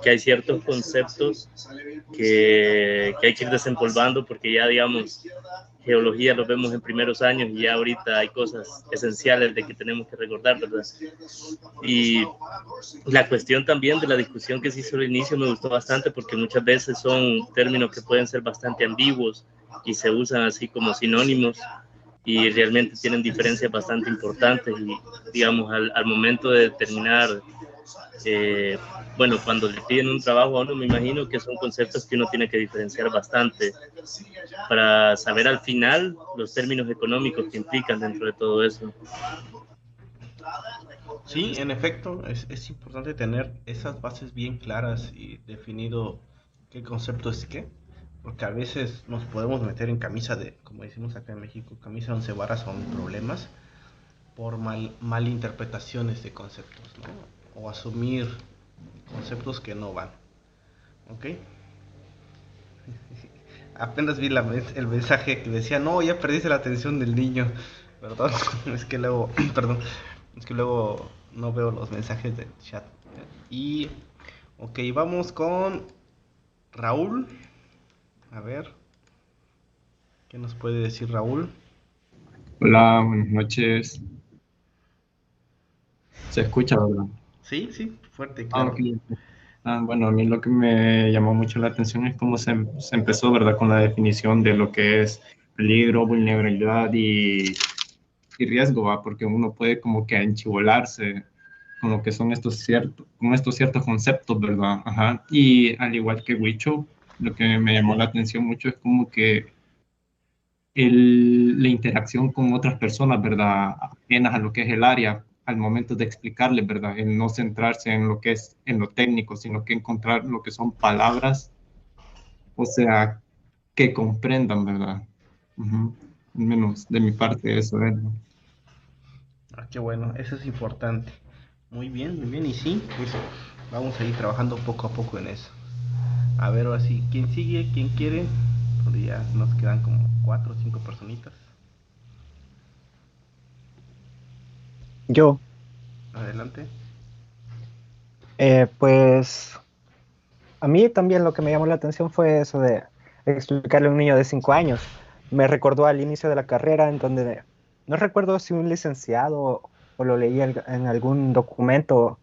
que hay ciertos conceptos que hay que ir desempolvando porque ya, digamos, geología lo vemos en primeros años y ya ahorita hay cosas esenciales de que tenemos que recordar, ¿verdad? Y la cuestión también de la discusión que se hizo al inicio me gustó bastante porque muchas veces son términos que pueden ser bastante ambiguos y se usan así como sinónimos y realmente tienen diferencias bastante importantes y digamos al momento de determinar, bueno, cuando le piden un trabajo a uno me imagino que son conceptos que uno tiene que diferenciar bastante para saber al final los términos económicos que implican dentro de todo eso. Sí, en efecto, es importante tener esas bases bien claras y definido qué concepto es qué, porque a veces nos podemos meter en camisa de, como decimos acá en México, camisa de once varas son problemas por malinterpretaciones de conceptos, ¿no? O asumir conceptos que no van, ¿ok? Apenas vi el mensaje que decía, no, ya perdiste la atención del niño, perdón, es que luego, perdón, es que luego no veo los mensajes del chat. Y, ok, vamos con Raúl. A ver, ¿qué nos puede decir Raúl? Hola, buenas noches. ¿Se escucha, verdad? Sí, sí, fuerte y Ah, claro. ok. Bueno, a mí lo que me llamó mucho la atención es cómo se empezó, ¿verdad? Con la definición de lo que es peligro, vulnerabilidad y riesgo, ¿va? Porque uno puede como que enchivolarse con lo que son con estos ciertos conceptos, ¿verdad? Ajá. Y al igual que Huicho, lo que me llamó la atención mucho es como que la interacción con otras personas, ¿verdad? Ajenas a lo que es el área, al momento de explicarles, ¿verdad? El no centrarse en lo que es en lo técnico, sino que encontrar lo que son palabras, o sea, que comprendan, ¿verdad? Ujú. Al menos de mi parte eso es, ¿no? Ah, qué bueno, eso es importante. Muy bien, y sí, pues vamos a ir trabajando poco a poco en eso. A ver, ahora sí, ¿quién sigue? ¿Quién quiere? Porque ya nos quedan como 4 o 5 personitas. Yo, Adelante. pues a mí también lo que me llamó la atención fue eso de explicarle a un niño de 5 años. Me recordó al inicio de la carrera en donde no recuerdo si un licenciado o lo leí en algún documento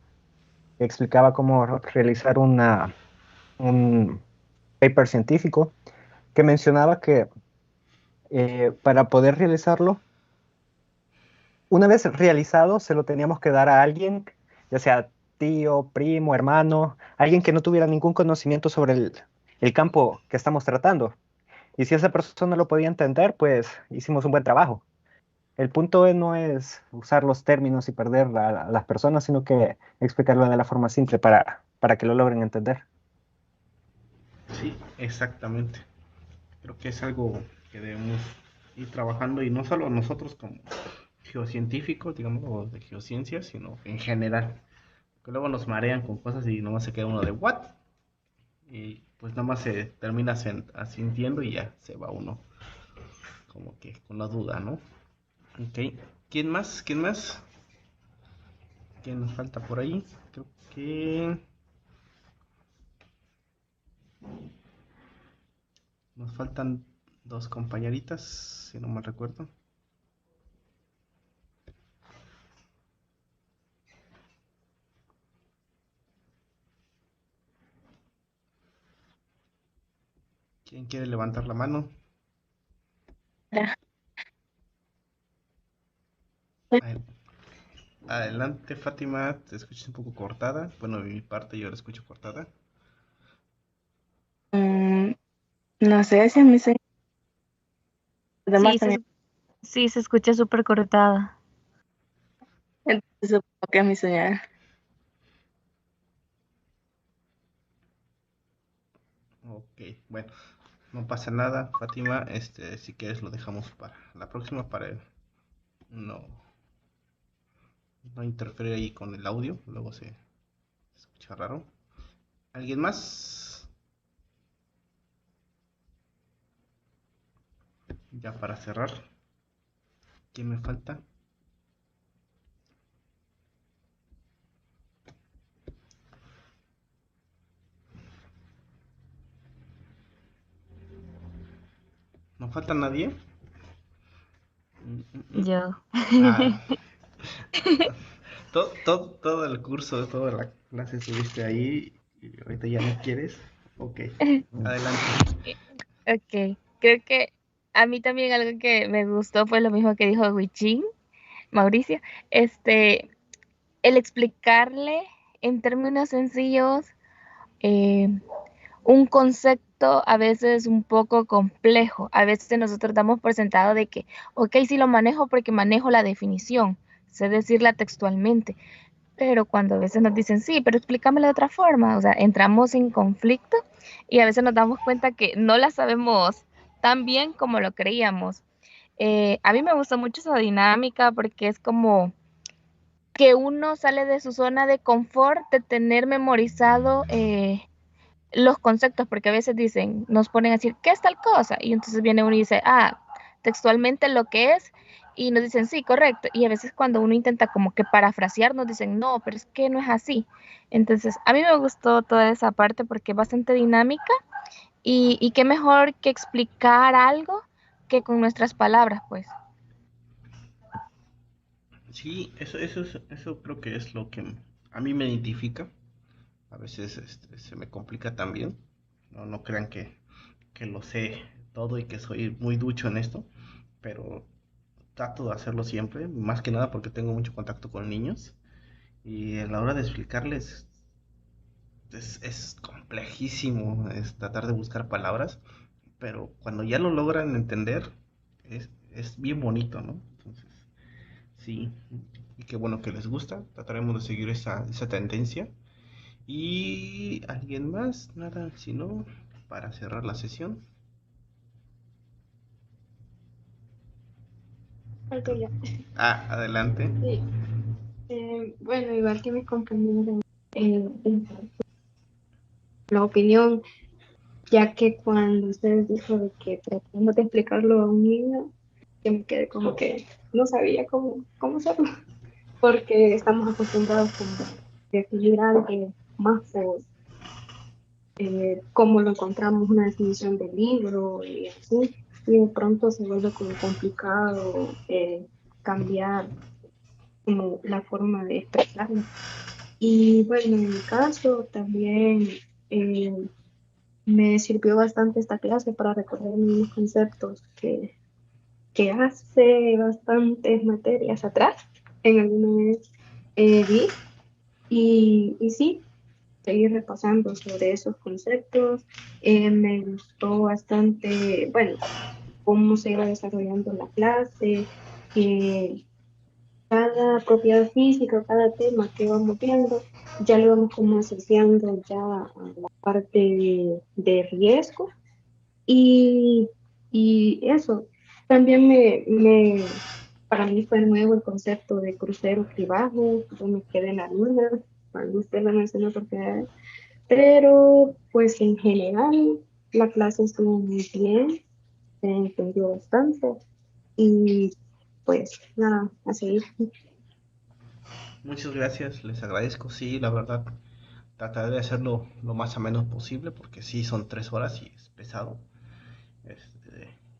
que explicaba cómo realizar un paper científico que mencionaba que para poder realizarlo, una vez realizado, se lo teníamos que dar a alguien, ya sea tío, primo, hermano, alguien que no tuviera ningún conocimiento sobre el campo que estamos tratando. Y si esa persona lo podía entender, pues hicimos un buen trabajo. El punto no es usar los términos y perder a las personas, sino que explicarlo de la forma simple para que lo logren entender. Sí, exactamente. Creo que es algo que debemos ir trabajando y no solo nosotros como geocientíficos, digamos, o de geociencias, sino en general. Que luego nos marean con cosas y nomás se queda uno de what? Y pues nada más se termina asintiendo y ya se va uno como que con la duda, ¿no? Ok. ¿Quién más? ¿Quién más? ¿Quién nos falta por ahí? Creo que nos faltan dos compañeritas, si no mal recuerdo. ¿Quién quiere levantar la mano? Adelante, Fátima, te escuchas un poco cortada. Bueno, de mi parte yo la escucho cortada. No sé si a mí se... Además Sí, también, sí, se escucha súper cortada. entonces supongo que es mi señal. Ok, bueno, no pasa nada, Fátima. Si quieres lo dejamos para la próxima para no, no interferir ahí con el audio. Luego se escucha raro. ¿Alguien más? ya para cerrar, ¿qué me falta? ¿No falta nadie? Yo. Ah, todo el curso, toda la clase estuviste ahí y ahorita ya no quieres. Ok, adelante. Ok, creo que a mí también algo que me gustó fue lo mismo que dijo Huichín, Mauricio, el explicarle en términos sencillos eh, un concepto a veces un poco complejo. A veces nosotros damos por sentado de que, ok, sí lo manejo porque manejo la definición, sé decirla textualmente, pero cuando a veces nos dicen, sí, pero explícamelo de otra forma, o sea, entramos en conflicto y a veces nos damos cuenta que no la sabemos tan bien como lo creíamos. A mí me gusta mucho esa dinámica porque es como que uno sale de su zona de confort, de tener memorizado los conceptos, porque a veces dicen, nos ponen a decir, ¿qué es tal cosa? Y entonces viene uno y dice, textualmente lo que es, y nos dicen, sí, correcto. Y a veces cuando uno intenta como que parafrasear, nos dicen, no, pero es que no es así. Entonces, a mí me gustó toda esa parte porque es bastante dinámica y qué mejor que explicar algo que con nuestras palabras, pues. Sí, eso creo que es lo que a mí me identifica. A veces se me complica también. No crean que lo sé todo y que soy muy ducho en esto, pero trato de hacerlo siempre, más que nada porque tengo mucho contacto con niños y a la hora de explicarles es complejísimo, es tratar de buscar palabras, pero cuando ya lo logran entender es bien bonito, ¿no? Entonces, sí, y qué bueno que les gusta, trataremos de seguir esa tendencia. ¿Y alguien más? Nada, si no, para cerrar la sesión. Falto yo. Adelante. Sí. Bueno, igual que mis compañeros, eh, la opinión, ya que cuando ustedes dijo de que tratamos de explicarlo a un niño, yo me quedé como que no sabía cómo hacerlo, porque estamos acostumbrados como a definir algo más por cómo lo encontramos una definición del libro y así, y de pronto se vuelve como complicado cambiar como la forma de expresarlo. Y bueno, en mi caso también eh, me sirvió bastante esta clase para recordar unos conceptos que hace bastantes materias atrás, en alguna vez vi, y sí, seguir repasando sobre esos conceptos. Me gustó bastante, bueno, cómo se iba desarrollando la clase, que cada propiedad física, cada tema que vamos viendo, ya lo vamos como asociando ya a la parte de riesgo y, y eso. También para mí fue nuevo el concepto de crucero privado, yo me quedé en la luna cuando usted lo mencionó porque, pero pues en general la clase estuvo muy bien, se entendió bastante y pues nada, a seguir. Muchas gracias, les agradezco. Sí, la verdad, trataré de hacerlo lo más ameno posible porque sí, son 3 horas y es pesado.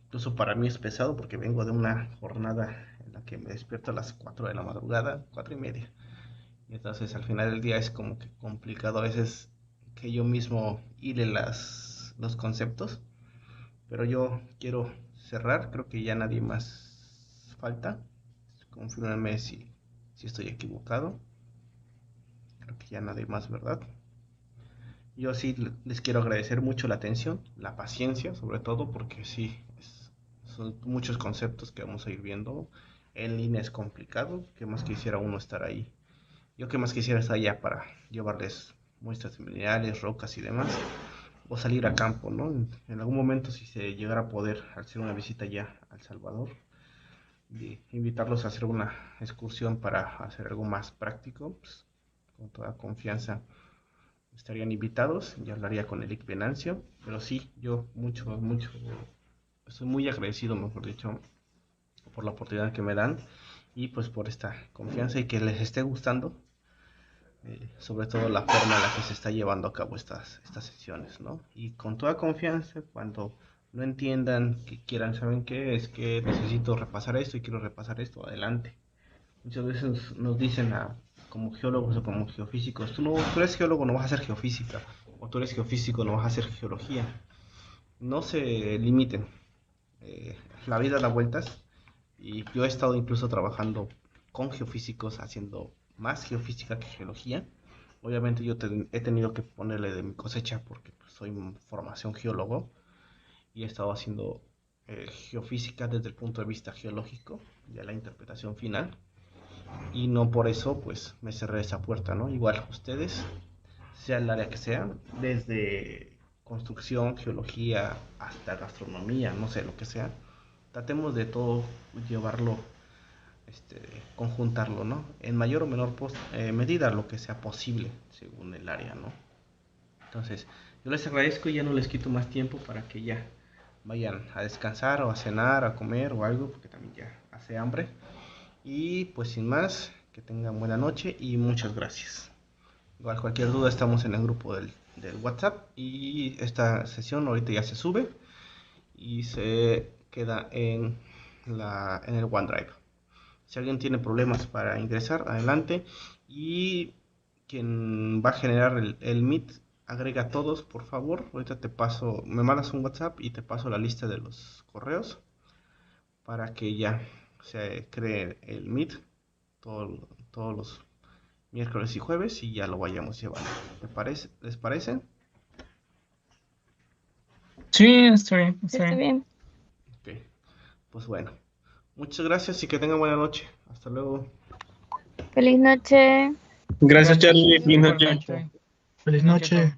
Incluso para mí es pesado porque vengo de una jornada en la que me despierto a las 4 de la madrugada, 4:30. Y entonces al final del día es como que complicado a veces que yo mismo hile los conceptos. Pero yo quiero cerrar, creo que ya nadie más falta. Confírmame si estoy equivocado. Creo que ya nadie más, ¿verdad? Yo sí les quiero agradecer mucho la atención, la paciencia, sobre todo porque sí, son muchos conceptos que vamos a ir viendo. En línea es complicado, que más quisiera uno estar ahí. Yo que más quisiera estar allá para llevarles muestras de minerales, rocas y demás, o salir a campo, ¿no? En algún momento si se llegara a poder hacer una visita ya a El Salvador, y invitarlos a hacer una excursión para hacer algo más práctico, pues, con toda confianza estarían invitados. Ya hablaría con Eric Venancio, pero sí, yo mucho estoy muy agradecido, mejor dicho, por la oportunidad que me dan y pues por esta confianza y que les esté gustando, sobre todo la forma en la que se está llevando a cabo estas sesiones, ¿no? Y con toda confianza, cuando no entiendan, que quieran, ¿saben qué? Es que necesito repasar esto y quiero repasar esto, adelante. Muchas veces nos dicen como geólogos o como geofísicos, tú eres geólogo, no vas a hacer geofísica, o tú eres geofísico, no vas a hacer geología. No se limiten, la vida da vueltas y yo he estado incluso trabajando con geofísicos haciendo más geofísica que geología. Obviamente yo he tenido que ponerle de mi cosecha porque pues, soy formación geólogo y he estado haciendo geofísica desde el punto de vista geológico, ya la interpretación final, y no por eso pues me cerré esa puerta, ¿no? Igual ustedes, sea el área que sea, desde construcción, geología, hasta gastronomía, no sé, lo que sea, tratemos de todo llevarlo, conjuntarlo, ¿no? En mayor o menor medida, lo que sea posible, según el área, ¿no? Entonces, yo les agradezco y ya no les quito más tiempo para que ya vayan a descansar o a cenar, a comer o algo, porque también ya hace hambre. Y pues sin más, que tengan buena noche y muchas gracias. Igual cualquier duda estamos en el grupo del WhatsApp y esta sesión ahorita ya se sube y se queda en el OneDrive. Si alguien tiene problemas para ingresar, adelante. Y quien va a generar el Meet, agrega a todos, por favor. Ahorita te paso, me mandas un WhatsApp y te paso la lista de los correos para que ya se cree el Meet todos los miércoles y jueves y ya lo vayamos llevando. ¿Les parece? Sí, está bien, Está bien. Ok, pues bueno. Muchas gracias y que tengan buena noche. Hasta luego. Feliz noche. Gracias, Charlie. Feliz noche. Feliz noche.